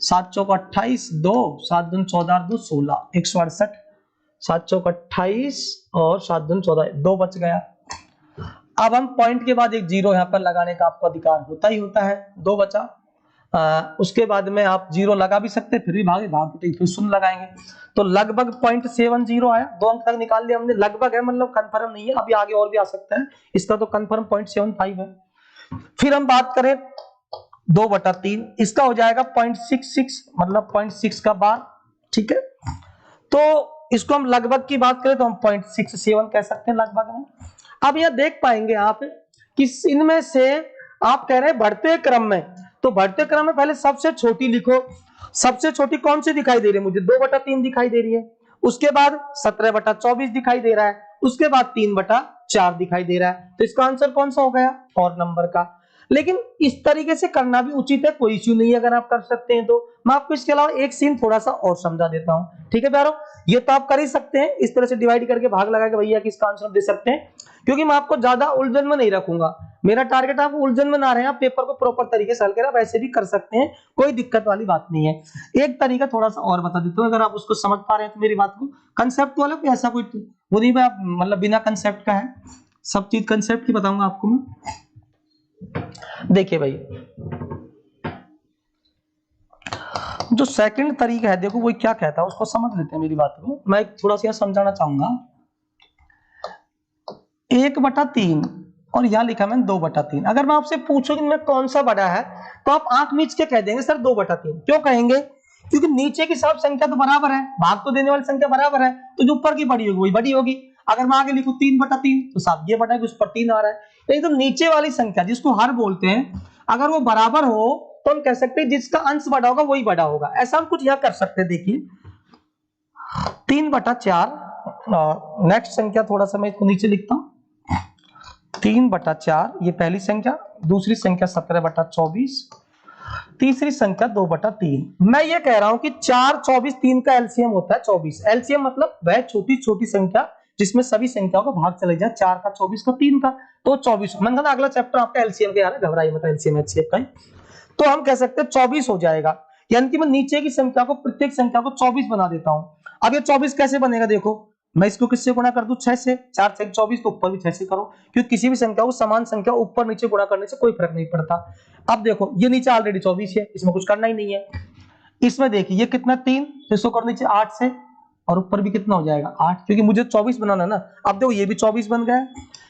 7 चौक 28, 2 7 दून 14 2 16, 168, 7 चौक 28 और 7 दून 14, 2 बच गया। अब हम पॉइंट के बाद एक जीरो यहाँ पर लगाने का आपको अधिकार होता ही होता है, 2 बचा। उसके बाद में आप जीरो लगा भी सकते हैं, फिर भी भागे भाग फिर शून्य लगाएंगे, तो लगभग 0.70 आया। 2 अंक तक निकाल लिया हमने, लगभग है मतलब कंफर्म नहीं है, अभी आगे और भी आ सकता है, इसका तो कंफर्म 0.75 है। फिर हम बात करें 2/3, इसका हो जाएगा 0.66, मतलब 0.6 का बार। ठीक है, तो इसको हम लगभग की बात करें तो हम 0.67 कह सकते हैं लगभग में। अब यह देख पाएंगे आप कि इनमें से आप कह रहे हैं बढ़ते क्रम में, तो बढ़ते क्रम में पहले सबसे छोटी लिखो। सबसे छोटी कौन सी दिखाई दे रही है मुझे, 2/3 दिखाई दे रही है। उसके बाद 17/24 दिखाई दे रहा है, उसके बाद 3/4 दिखाई दे रहा है। तो इसका आंसर कौन सा हो गया, और नंबर का। लेकिन इस तरीके से करना भी उचित है, कोई इश्यू नहीं है अगर आप कर सकते हैं तो। मैं आपको इसके अलावा एक सीन थोड़ा सा और समझा देता हूं, ठीक है प्यारो। ये तो आप कर ही सकते हैं, इस तरह से डिवाइड करके भाग लगा के भैया किसका आंसर दे सकते हैं, क्योंकि मैं आपको ज्यादा उलझन में नहीं रखूंगा। मेरा टारगेट आप उलझन में ना रहे, आप पेपर को प्रॉपर तरीके से हल करें, वैसे भी कर सकते हैं, कोई दिक्कत वाली बात नहीं है। एक तरीका थोड़ा सा और बता देता हूं, अगर आप उसको समझ पा रहे हैं तो मेरी बात को, कंसेप्ट वाला कोई ऐसा कोई वो नहीं है, मतलब बिना कंसेप्ट का है, सब चीज कंसेप्ट की बताऊंगा आपको मैं। देखिए भाई, जो सेकंड तरीका है देखो वो क्या कहता है, उसको समझ लेते हैं मेरी बात को। मैं थोड़ा सा समझाना चाहूंगा। 1/3 और यहां लिखा मैंने 2/3। अगर मैं आपसे पूछूं कि इनमें कौन सा बड़ा है, तो आप आंख मीच के कह देंगे सर 2/3। क्यों कहेंगे, क्योंकि नीचे की सब संख्या तो बराबर है, भाग तो देने वाली संख्या बराबर है, तो जो ऊपर की बड़ी होगी वही बड़ी होगी। अगर मैं आगे लिखूं 3/3 तो साहब ये बटा है कि उस पर 3 आ रहा है। लेकिन तो नीचे वाली संख्या जिसको हर बोलते हैं, अगर वो बराबर हो तो हम कह सकते हैं जिसका अंश बड़ा होगा वही बड़ा होगा। ऐसा हम कुछ यहां कर सकते हैं, देखिए 3/4। नेक्स्ट संख्या थोड़ा सा मैं इसको नीचे लिखता हूं, 3/4 ये पहली संख्या, दूसरी संख्या 17/24, तीसरी संख्या 2/3। मैं ये कह रहा हूं कि 4, 24, 3 का एलसीएम होता है 24। एलसीएम मतलब वह छोटी छोटी संख्या जिसमें सभी संख्याओं का भाग चले जाए, 4 का, 24 का, 3 का, तो 24। मैंने कहा अगला चैप्टर आपका एलसीएम का यार, घबराइए मत, एलसीएम एचसीएफ का। तो हम कह सकते हैं 24 हो जाएगा, यानी कि मैं नीचे की संख्या को, प्रत्येक संख्या को 24 बना देता हूं। अब ये 24 कैसे बनेगा, देखो मैं इसको किससे गुणा कर दूं, 6 से, 4 से 24, तो ऊपर भी 6 से करो, क्योंकि किसी भी संख्या को समान संख्या ऊपर नीचे गुणा करने से कोई फर्क नहीं पड़ता। अब देखो ये नीचे ऑलरेडी 24 है, इसमें कुछ करना ही नहीं है। इसमें देखिए ये कितना 3, तो इसको कर नीचे 8 से, और ऊपर भी कितना हो जाएगा 8, क्योंकि मुझे 24 बनाना है ना। अब देखो ये भी 24 बन गया,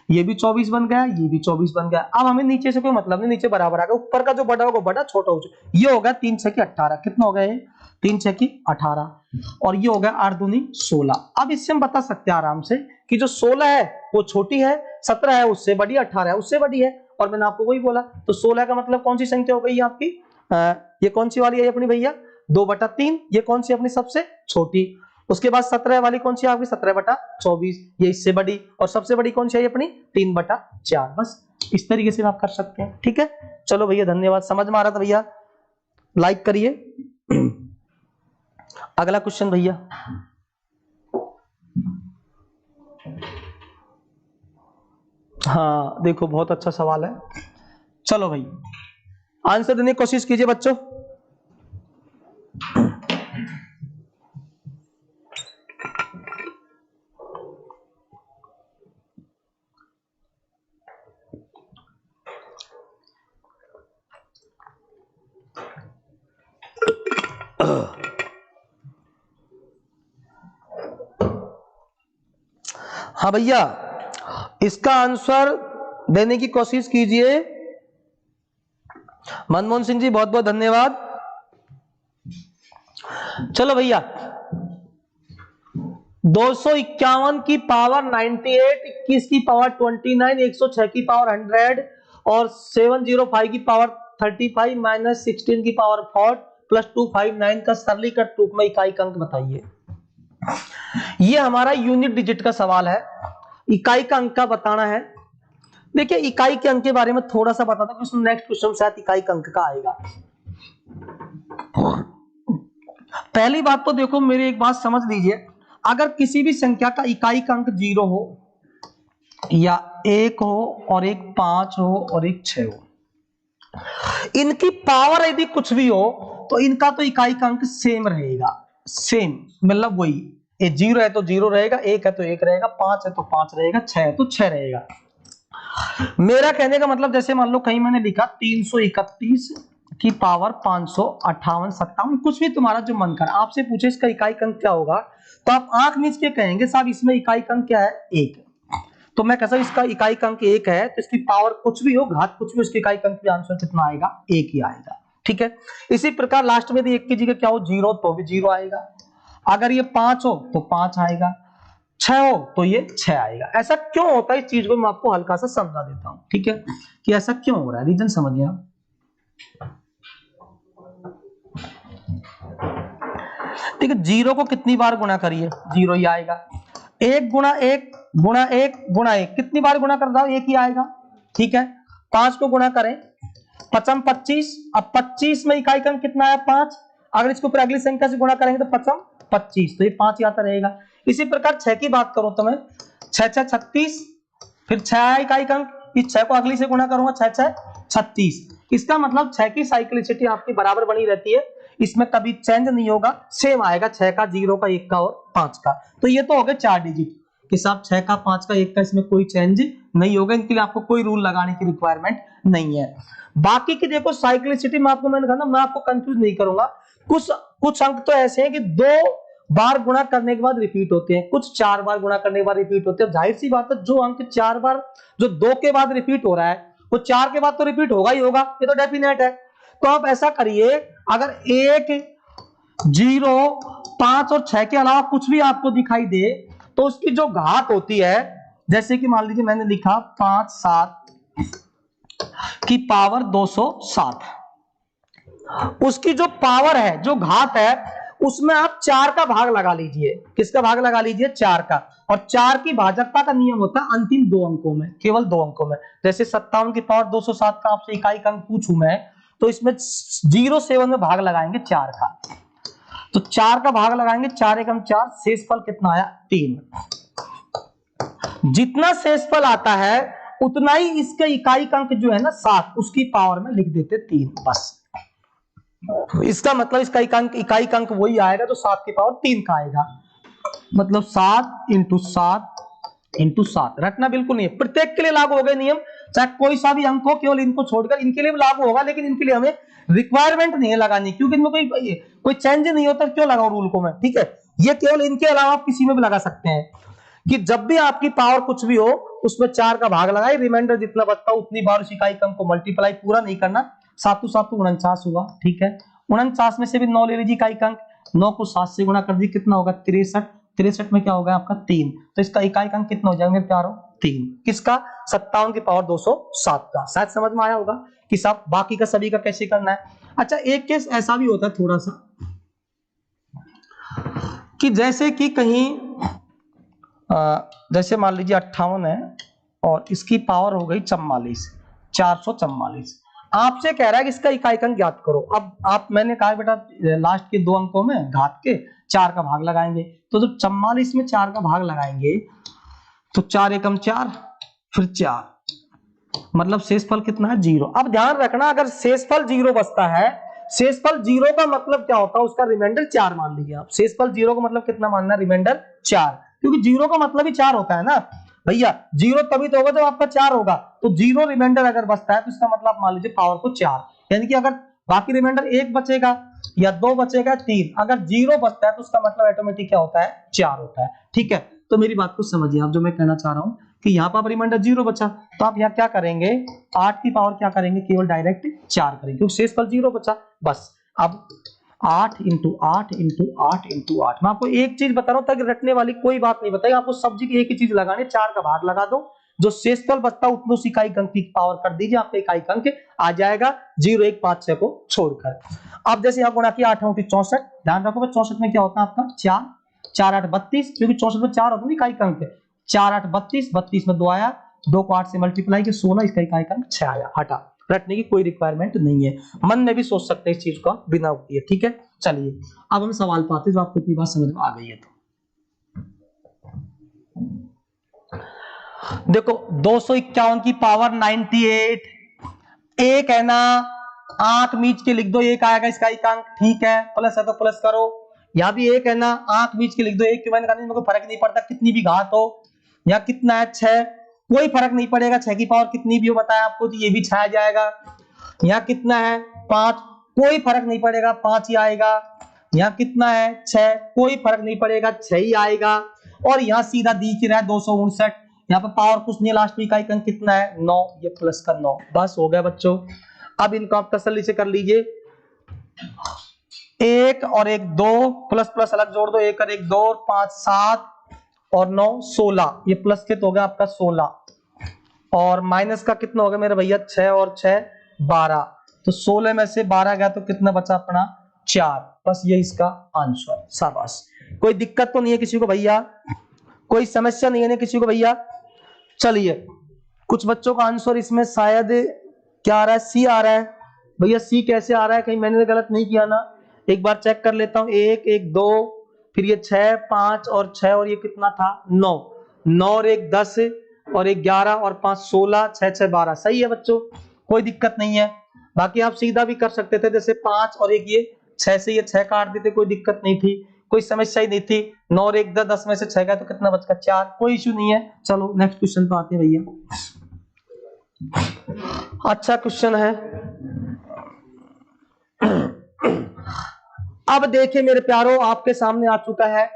ये भी 24 बन गया, ये भी 24 बन गया। अब हमें नीचे से कोई मतलब नहीं, नीचे बराबर आ गया, ऊपर का जो बड़ा होगा बड़ा, छोटा हो जाए। ये हो गया 3 6 की 18, कितना हो गया ये 3 6 की 18, और ये हो गया 8 दूनी 16। अब इससे हम बता सकते हैं आराम से कि जो 16 है वो छोटी है, 17 है उससे बड़ी, 18 है उससे बड़ी है, और मैंने आपको वही बोला। तो 16 का मतलब कौन सी संख्या हो गई आपकी, ये कौन सी वाली है अपनी भैया, 2/3। ये कौन सी अपनी सबसे छोटी। उसके बाद 17 वाली कौन सी आपकी, 17/24, ये इससे बड़ी, और सबसे बड़ी कौन सी है अपनी 3/4। बस इस तरीके से आप कर सकते हैं, ठीक है। चलो भैया धन्यवाद, समझ में आ रहा था भैया, लाइक करिए। अगला क्वेश्चन भैया, हाँ देखो बहुत अच्छा सवाल है। चलो भाई आंसर देने की कोशिश कीजिए बच्चों। हाँ भैया, इसका आंसर देने की कोशिश कीजिए। मनमोहन सिंह जी बहुत बहुत धन्यवाद। चलो भैया, 251 की पावर 98, 21 की पावर 29, 106 की पावर 100 और 705 की पावर 35 माइनस 16 की पावर 4 प्लस 259 का सरलीकृत रूप में इकाई का अंक बताइए। ये हमारा यूनिट डिजिट का सवाल है, इकाई का अंक का बताना है। देखिए इकाई के अंक के बारे में थोड़ा सा बता दो, उसमें नेक्स्ट क्वेश्चन शायद इकाई का अंक का आएगा। पहली बात तो देखो, मेरी एक बात समझ लीजिए, अगर किसी भी संख्या का इकाई का अंक 0 हो या 1 हो और एक 5 हो और एक 6 हो, इनकी पावर यदि कुछ भी हो तो इनका तो इकाई का अंक सेम रहेगा। सेम मतलब वही, 0 है तो 0 रहेगा, 1 है तो 1 रहेगा, 5 है तो 5 रहेगा, 6 है तो 6 रहेगा। मेरा कहने का मतलब, जैसे मान लो कहीं मैंने लिखा 331 की पावर 558, 57, कुछ भी तुम्हारा जो मन कर, आपसे पूछे इसका इकाई अंक क्या होगा तो आप आंख मीच के कहेंगे साहब इसमें इकाई अंक क्या है, 1। तो मैं कहता हूं इसका इकाई अंक 1 है, तो इसकी पावर कुछ भी हो, घात कुछ भी, उसकी इकाई अंक भी आंसर कितना आएगा, 1 ही आएगा। ठीक है, इसी प्रकार लास्ट में 1 की जगह क्या हो, 0 तो भी 0 आएगा, अगर ये 5 हो तो 5 आएगा, 6 हो तो ये 6 आएगा। ऐसा क्यों होता है, इस चीज को मैं आपको हल्का सा समझा देता हूं। ठीक है, कि ऐसा क्यों हो रहा है, रीजन समझिए आप। ठीक है, 0 को कितनी बार गुणा करिए, 0 ही आएगा। 1 गुणा 1 गुणा 1 गुणा 1, कितनी बार गुणा कर दो, 1 ही आएगा। ठीक है, 5 को गुणा करें, 5 25, अब 25 में इकाई अंक कितना है, 5। अगर इसको ऊपर अगली संख्या से गुणा करेंगे तो 5 25, तो ये 5 आता रहेगा। इसी प्रकार 6 की बात करो तो मैं 6 6 36, फिर 6 इकाई अंक, इस 6 को अगली से गुणा करूंगा, 6 6 36। इसका मतलब 6 की साइक्लिसिटी आपकी बराबर बनी रहती है, इसमें कभी चेंज नहीं होगा, सेम आएगा 6 का, 0 का, 1 का और 5 का। तो ये तो हो गए 4 डिजिट कि साहब 6 का, 5 का, 1 का, इसमें कोई चेंज नहीं होगा, इनके लिए आपको कोई रूल लगाने की रिक्वायरमेंट नहीं है। बाकी की देखो साइक्लिसिटी में आपको मैंने कहा ना, मैं आपको कंफ्यूज नहीं करूंगा। कुछ अंक तो ऐसे हैं कि 2 बार गुणा करने के बाद रिपीट होते हैं, कुछ 4 बार गुणा करने के बाद रिपीट होते हैं। जाहिर सी बात है, जो अंक 4 बार, जो 2 के बाद रिपीट हो रहा है वो 4 के बाद तो रिपीट होगा ही होगा, ये तो डेफिनेट है। तो आप ऐसा करिए, अगर 1 0 5 और 6 के अलावा कुछ भी आपको दिखाई दे तो उसकी जो घात होती है, जैसे कि मान लीजिए मैंने लिखा 5 7 की पावर 207, उसकी जो पावर है, जो घात है, उसमें आप 4 का भाग लगा लीजिए। किसका भाग लगा लीजिए, 4 का। और 4 की भाजकता का नियम होता है अंतिम 2 अंकों में, केवल 2 अंकों में। जैसे 57 की पावर 207 का आपसे इकाई का अंक पूछूं मैं, तो इसमें 07 में भाग लगाएंगे 4 का, तो 4 का भाग लगाएंगे, 4 एकम 4, शेषफल कितना आया, 3। जितना शेषफल आता है उतना ही इसका इकाई का अंक जो है ना 7, उसकी पावर में लिख देते 3, बस। इसका मतलब इसका इकाई का अंक वही आएगा जो 7 की पावर 3 का आएगा, मतलब 7 इंटू 7 इंटू 7। रटना बिल्कुल नहीं है, प्रत्येक के लिए लागू हो गए नियम, चाहे कोई सा भी अंक हो, केवल इनको छोड़कर इनके लिए भी लागू होगा, लेकिन इनके लिए हमें रिक्वायरमेंट नहीं है लगानी, क्योंकि इनमें कोई चेंज नहीं होता, क्यों लगाओ रूल को मैं। ठीक है, ये केवल इनके अलावा आप किसी में भी लगा सकते हैं कि जब भी आपकी पावर कुछ भी हो उसमें 4 का भाग लगाए, रिमाइंडर जितना बचता उतनी बार उस इकाई अंक को मल्टीप्लाई, पूरा नहीं करना। 7 7 49 हुआ, ठीक है, 49 में से भी 9 ले लीजिए इकाई अंक, 9 को 7 से गुणा कर दीजिए, कितना होगा 63, 63 में क्या होगा आपका 3, तो इसका इकाई अंक कितना हो जाएगा मेरे प्यारो, 3। किसका, 57 की पावर 207 का। शायद समझ में आया होगा कि साहब बाकी का सभी का कैसे करना है। अच्छा, एक केस ऐसा भी होता है थोड़ा सा, कि जैसे कि कहीं जैसे मान लीजिए 58 है और इसकी पावर हो गई 44, 444, आपसे कह रहा है कि इसका इकाई अंक ज्ञात करो। अब आप, मैंने कहा बेटा लास्ट के 2 अंकों में घात के 4 का भाग लगाएंगे, तो जब 44 में 4 का भाग लगाएंगे तो 4 एकम 4, फिर 4, मतलब शेषफल कितना है 0। अब ध्यान रखना अगर शेषफल 0 बचता है, शेषफल 0 का मतलब क्या होता है, उसका रिमाइंडर 4 मान लीजिए आप। शेषफल 0 का मतलब कितना मानना, रिमाइंडर 4, क्योंकि 0 का मतलब ही 4 होता है ना भैया। 0 तभी तो होगा जब आपका 4 होगा, तो 0 रिमाइंडर अगर बचता है तो इसका मतलब मान लीजिए पावर को 4, यानी कि अगर बाकी रिमाइंडर 1 बचेगा या 2 बचेगा 3, अगर 0 बचता है तो उसका मतलब ऑटोमेटिक क्या होता है, 4 होता है। ठीक है, तो मेरी बात को समझिए आप, जो मैं कहना चाह रहा हूं कि यहाँ पर रिमाइंडर 0 बचा, तो आप यहाँ क्या करेंगे, 8 की पावर क्या करेंगे, केवल डायरेक्ट 4 करेंगे, क्योंकि शेषफल 0 बचा बस। अब 8 इंटू 8 इंटू 8 इंटू 8, मैं आपको एक चीज बता रहा हूं ताकि रटने वाली कोई बात नहीं बताइए, आपको सब्जी की एक ही चीज लगानी, 4 का भाग लगा दो, जो शेषफल बचता है उतनी इकाई अंक की पावर कर दीजिए, आपका इकाई अंक आ जाएगा 0 1 5 6 को छोड़कर। अब जैसे यहाँ गुणा किया 8 8 64, ध्यान रखो 64 में क्या होता है आपका 4, 4 8 32, क्योंकि 64 में 4 होता है इकाई अंक, 4 8 32, 32 में 2 आया, 2 को 8 से मल्टीप्लाई किया 16, इसका इकाई अंक 6 आया। हटा, रटने की कोई रिक्वायरमेंट नहीं है, मन में भी सोच सकते हैं इस चीज को बिना उठती है। ठीक है, चलिए अब हम सवाल पाते हैं, जो आपको इतनी बात समझ में आ गई है। तो देखो 251 की पावर 98, एक है ना, आंख मीच के लिख दो, एक आएगा इसका अंक, ठीक है, प्लस है तो प्लस करो, यहां भी एक है ना, आंख मीच के लिख दो, एक की मैंने कहा कोई फर्क नहीं पड़ता कितनी भी घात हो। यहाँ कितना है 6, कोई फर्क नहीं पड़ेगा, 6 की पावर कितनी भी हो बताया आपको, तो ये भी 6 आ जाएगा। यहाँ कितना है 5, कोई फर्क नहीं पड़ेगा 5 ही आएगा। यहाँ कितना है 6, कोई फर्क नहीं पड़ेगा 6 ही आएगा। और यहाँ सीधा दिख रहा है 259, यहाँ पर पावर कुछ नहीं, लास्ट में इकाई अंक कितना है 9, ये प्लस का 9, बस हो गया बच्चों। अब इनको आप तसल्ली से कर लीजिए, 1 और 1 2, प्लस प्लस अलग जोड़ दो, 1 और 1 2, 5 7 और 9 16, ये प्लस के तो हो गया आपका 16, और माइनस का कितना हो गया मेरे भैया 6 और 6 12, तो 16 में से 12 गया तो कितना बचा अपना 4, बस ये इसका आंसर। शाबाश, कोई दिक्कत तो नहीं है किसी को भैया, कोई समस्या नहीं है ना किसी को भैया। चलिए कुछ बच्चों का आंसर इसमें शायद क्या आ रहा है, सी आ रहा है भैया। सी कैसे आ रहा है, कहीं मैंने गलत नहीं किया ना, एक बार चेक कर लेता हूं। 1 1 2, फिर ये 6 5 और 6 और ये कितना था 9, 9 और 1 10 और 1 11 और 5 16, 6 6 12, सही है बच्चों, कोई दिक्कत नहीं है। बाकी आप सीधा भी कर सकते थे, जैसे 5 और 1 ये 6 से ये 6 काट देते, कोई दिक्कत नहीं थी, कोई समस्या ही नहीं थी। 9 और 1 10 में से 6 गया तो कितना बचका 4, कोई इश्यू नहीं है। चलो नेक्स्ट क्वेश्चन पे आते हैं भैया, अच्छा क्वेश्चन है। अब देखिए मेरे प्यारो, आपके सामने आ चुका है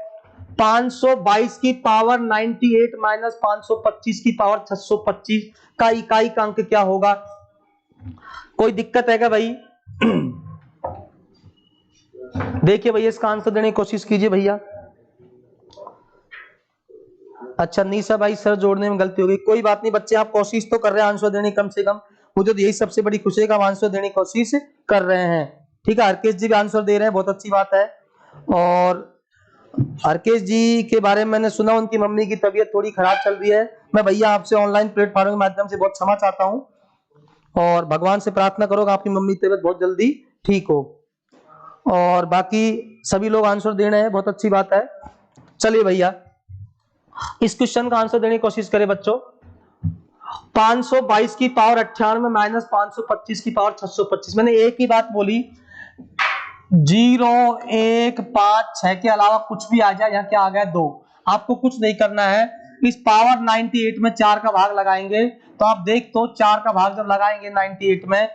522 की पावर 98 माइनस 525 की पावर 625 का इकाई का अंक क्या होगा। कोई दिक्कत है क्या भाई? देखिए भैया इसका आंसर देने की कोशिश कीजिए भैया। अच्छा निशा भाई सर जोड़ने में गलती हो गई, कोई बात नहीं बच्चे, आप कोशिश तो कर रहे हैं आंसर देने, कम से कम मुझे तो यही सबसे बड़ी खुशी है कि आप आंसर देने की कोशिश कर रहे हैं। ठीक है, हरकेश जी भी आंसर दे रहे हैं, बहुत अच्छी बात है। और हरकेश जी के बारे में मैंने सुना उनकी मम्मी की तबीयत थोड़ी खराब चल रही है, मैं भैया आपसे ऑनलाइन प्लेटफॉर्म के माध्यम से बहुत क्षमा चाहता हूं, और भगवान से प्रार्थना करो कि आपकी मम्मी की तबीयत बहुत जल्दी ठीक हो। और बाकी सभी लोग आंसर दे रहे हैं, बहुत अच्छी बात है। चलिए भैया इस क्वेश्चन का आंसर देने की कोशिश करें बच्चों। 522 की पावर 98 माइनस 525 की पावर 625, मैंने एक ही बात बोली, 0 1 5 6 के अलावा कुछ भी आ जाए, यहाँ क्या आ गया 2, आपको कुछ नहीं करना है। इस पावर 98 में 4 का भाग लगाएंगे, तो आप देख तो 4 का भाग जब लगाएंगे 98 में,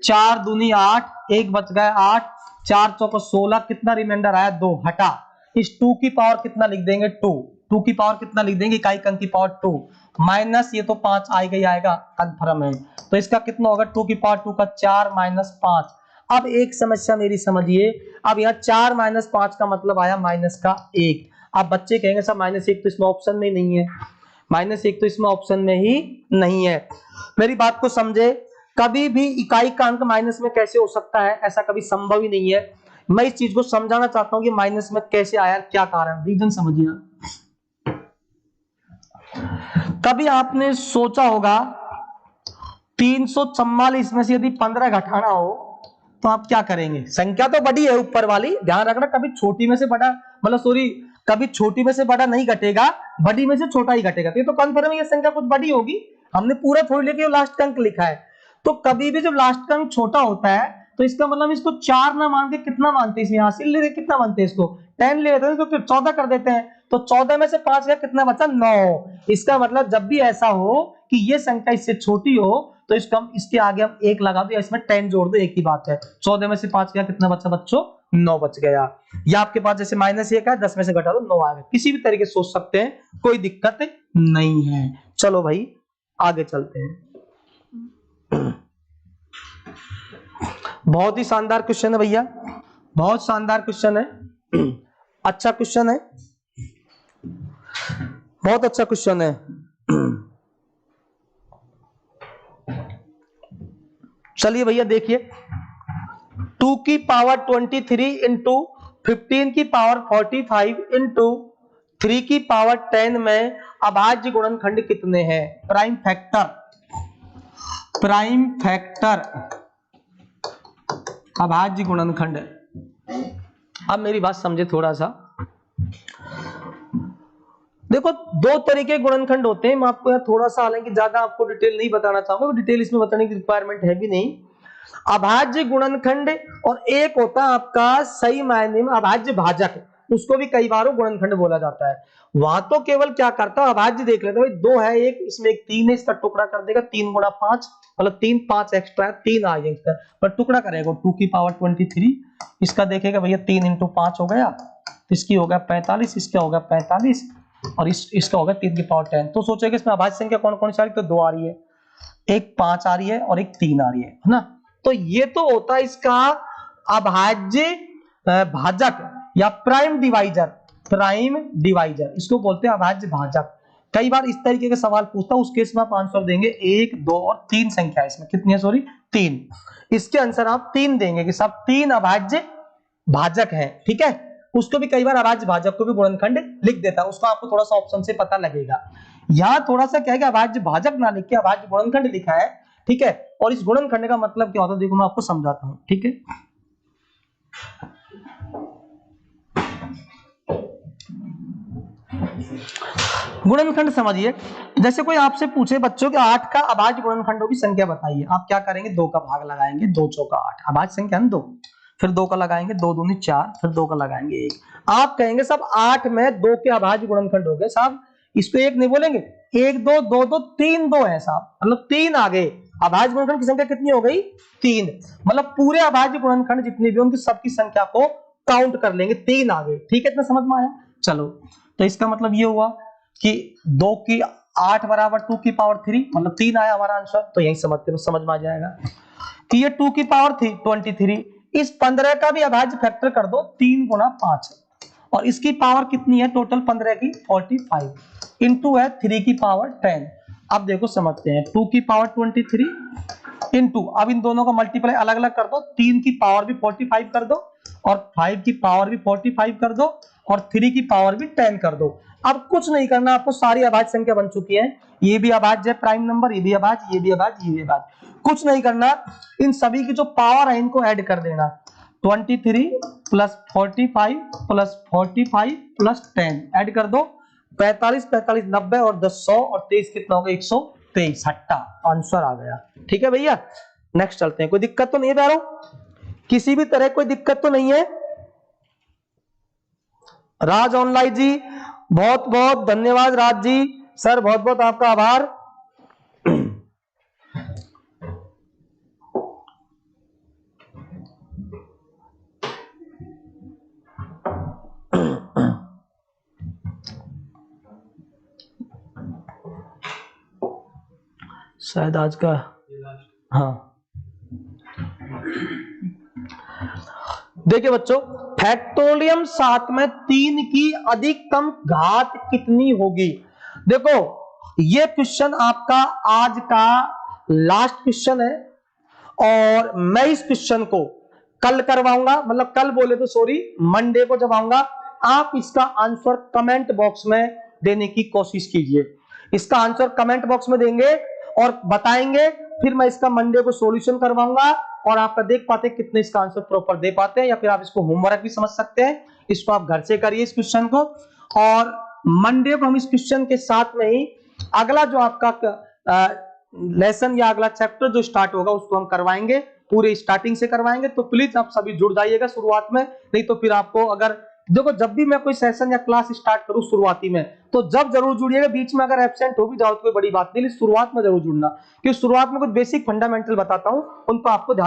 4 दूनी 8, 1 बच गए 8, 4 चौको 16, कितना रिमाइंडर आया 2, हटा। इस 2 की पावर कितना लिख देंगे 2 की पावर कितना लिख देंगे, इकाई अंक की पावर 2, माइनस ये तो 5 आएगा ही आएगा, कंफर्म है। तो इसका कितना होगा 2 की पावर 2 का 4 माइनस 5। अब एक समस्या मेरी समझिए, अब यहाँ 4 माइनस 5 का मतलब आया माइनस का 1। अब बच्चे कहेंगे सर -1 तो इसमें ऑप्शन में नहीं है, -1 तो इसमें ऑप्शन में ही नहीं है। मेरी बात को समझे, कभी भी इकाई का अंक माइनस में कैसे हो सकता है, ऐसा कभी संभव ही नहीं है। मैं इस चीज को समझाना चाहता हूं कि माइनस में कैसे आया, क्या कारण, रीजन समझिए। कभी आपने सोचा होगा 344 में से यदि 15 घटाना हो तो आप क्या करेंगे, संख्या तो बड़ी है ऊपर वाली, ध्यान रखना, कभी छोटी में से बड़ा, मतलब सॉरी कभी छोटी में से बड़ा नहीं घटेगा, बड़ी में से छोटा ही घटेगा, तो ये तो कंफर्म है ये संख्या कुछ बड़ी होगी। हमने पूरा थोड़ी लेके लास्ट का अंक लिखा है। तो कभी भी जब लास्ट का अंक छोटा होता है तो इसका मतलब इसको 4 ना मान के कितना मानते हैं, यहाँ से ले कितना मानते हैं, इसको 10 ले लेते हैं, तो 14 कर देते हैं। तो 14 में से 5 गया, कितना बचा 9। इसका मतलब जब भी ऐसा हो कि ये संख्या इससे छोटी हो तो इसके आगे हम 1 लगा दो, इसमें 10 जोड़ दो, एक ही बात है। 14 में से 5 गया, कितना बचा बच्चों 9 बच गया। या आपके पास जैसे -1 है, 10 में से घटा दो 9 आ गया। किसी भी तरीके से सोच सकते हैं, कोई दिक्कत नहीं है। चलो भाई आगे चलते हैं। बहुत ही शानदार क्वेश्चन है भैया, बहुत शानदार क्वेश्चन है, अच्छा क्वेश्चन है, बहुत अच्छा क्वेश्चन है। चलिए भैया देखिए, 2 की पावर 23 इंटू 15 की पावर 45 इंटू 3 की पावर 10 में अभाज्य गुणनखंड कितने हैं? प्राइम फैक्टर, प्राइम फैक्टर अभाज्य गुणनखंड। अब मेरी बात समझे थोड़ा सा। देखो दो तरीके गुणनखंड होते हैं, मैं आपको यहाँ थोड़ा सा, हालांकि ज्यादा आपको डिटेल नहीं बताना चाहूंगा, डिटेल इसमें बताने की रिक्वायरमेंट है भी नहीं। अभाज्य गुणनखंड और एक होता है आपका सही मायने में अभाज्य भाजक, उसको भी कई बार गुणनखंड बोला जाता है। वहां तो केवल क्या करता है, अभाज्य देख लेते हैं, 2 है, एक इसमें एक 3 है, इसका टुकड़ा कर देगा, 3 गुणा 5 मतलब 3 5 एक्स्ट्रा है, 3 आ जाएगा, पर टुकड़ा करेगा 2 की पावर 23, इसका देखेगा भैया 3 इंटू 5 हो गया, इसकी होगा 45, इसका होगा 45 और इसका होगा 3 की पावर 10। तो सोचेगा इसमें अभाज्य संख्या कौन कौन सी आ रही है, तो 2 आ रही है, एक 5 आ रही है और एक 3 आ रही है ना। तो ये तो होता है इसका अभाज्य भाजक या प्राइम डिवाइजर, प्राइम डिवाइजर इसको बोलते हैं अभाज्य भाजक। कई बार इस तरीके के सवाल पूछता हूं, उस केस में आप आंसर देंगे 1 2 और 3 संख्या, इसमें कितनी है सॉरी 3, इसके आंसर आप 3 देंगे कि सब 3 अभाज्य भाजक है, ठीक है। उसको भी कई बार अभाज्य भाजक को भी गुणनखंड लिख देता है, उसको आपको थोड़ा सा ऑप्शन से पता लगेगा। यहां थोड़ा सा क्या है कि अभाज्य भाजक ना लिख के अभाज्य गुणनखंड लिखा है, ठीक है। और इस गुणनखंड का मतलब क्या होता है देखो मैं आपको समझाता हूं, ठीक है। गुणनखंड समझिए, जैसे कोई आपसे पूछे बच्चों के 8 का अभाज्य गुणनखंडों की संख्या बताइए, आप क्या करेंगे, 2 का भाग लगाएंगे, 2 चौका 8, अभाज्य संख्या है 2, फिर 2 का लगाएंगे, 2 दूनी 4, फिर 2 का लगाएंगे 1। आप कहेंगे सब 8 में 2 के अभाज्य गुणनखंड हो गए साहब, इसको 1 नहीं बोलेंगे, 1 2 2 2 3 2 है साहब, मतलब 3 आ गए। अभाज्य गुणनखंड की संख्या कितनी हो गई 3, मतलब पूरे अभाज्य गुणनखंड जितने भी उनकी सबकी संख्या को काउंट कर लेंगे, 3 आ गए, ठीक है। इतना समझ में आया। चलो तो इसका मतलब ये हुआ कि 2 की 8 बराबर 2 की पावर 3 मतलब 3 आया हमारा आंसर। तो यही समझ में आ जाएगा कि ये 2 की पावर 23, इस 15 का भी अभाज्य फैक्टर कर दो 3 गुना 5 और इसकी पावर कितनी है टोटल 15 की 45 इंटू है 3 की पावर 10। अब देखो समझते हैं, 2 की पावर 23 इंटू, अब इन दोनों का मल्टीप्लाई अलग अलग कर दो, 3 की पावर भी 45 कर दो और 5 की पावर भी 45 कर दो और 3 की पावर भी 10 कर दो। अब कुछ नहीं करना, आपको सारी अभाज्य संख्या बन चुकी है, ये भी अभाज्य है प्राइम नंबर, ये भी अभाज्य, ये भी अभाज्य, ये भी अभाज्य। कुछ नहीं करना, इन सभी की जो पावर है इनको ऐड कर देना, 23 प्लस 45 प्लस 45 प्लस 10 ऐड कर दो, 45 45 90 और 10 100 और 23 कितना होगा 123, हट्टा आंसर आ गया। ठीक है भैया, नेक्स्ट चलते हैं। कोई दिक्कत तो नहीं है प्यारों, किसी भी तरह कोई दिक्कत तो नहीं है? राज ऑनलाइन जी बहुत बहुत धन्यवाद, राज जी सर बहुत बहुत आपका आभार। शायद आज का, हाँ देखिए बच्चों, फैक्टोरियम 7 में 3 की अधिकतम घात कितनी होगी? देखो ये क्वेश्चन आपका आज का लास्ट क्वेश्चन है और मैं इस क्वेश्चन को कल करवाऊंगा, मतलब कल बोले तो सॉरी मंडे को जब आऊंगा। आप इसका आंसर कमेंट बॉक्स में देने की कोशिश कीजिए, इसका आंसर कमेंट बॉक्स में देंगे और बताएंगे, फिर मैं इसका मंडे को सॉल्यूशन करवाऊंगा और आपका देख पाते हैं कितने इसका आंसर प्रॉपर दे पाते हैं, या फिर आप इसको होमवर्क भी समझ सकते हैं। इसको आप घर से करिए इस क्वेश्चन को, और मंडे को हम इस क्वेश्चन के साथ में ही अगला जो आपका लेसन या अगला चैप्टर जो स्टार्ट होगा उसको हम करवाएंगे, पूरे स्टार्टिंग से करवाएंगे। तो प्लीज आप सभी जुड़ जाइएगा शुरुआत में, नहीं तो फिर आपको अगर देखो जब भी मैं कोई सेशन या क्लास स्टार्ट करूं शुरुआती में, तो जब जरूर जुड़िएगा। बीच में अगर एब्सेंट हो भी जाओ तो कोई बड़ी बात नहीं, शुरुआत में जरूर जुड़ना, क्योंकि शुरुआत में कुछ बेसिक फंडामेंटल बताता हूं, उन पर आपको ध्यान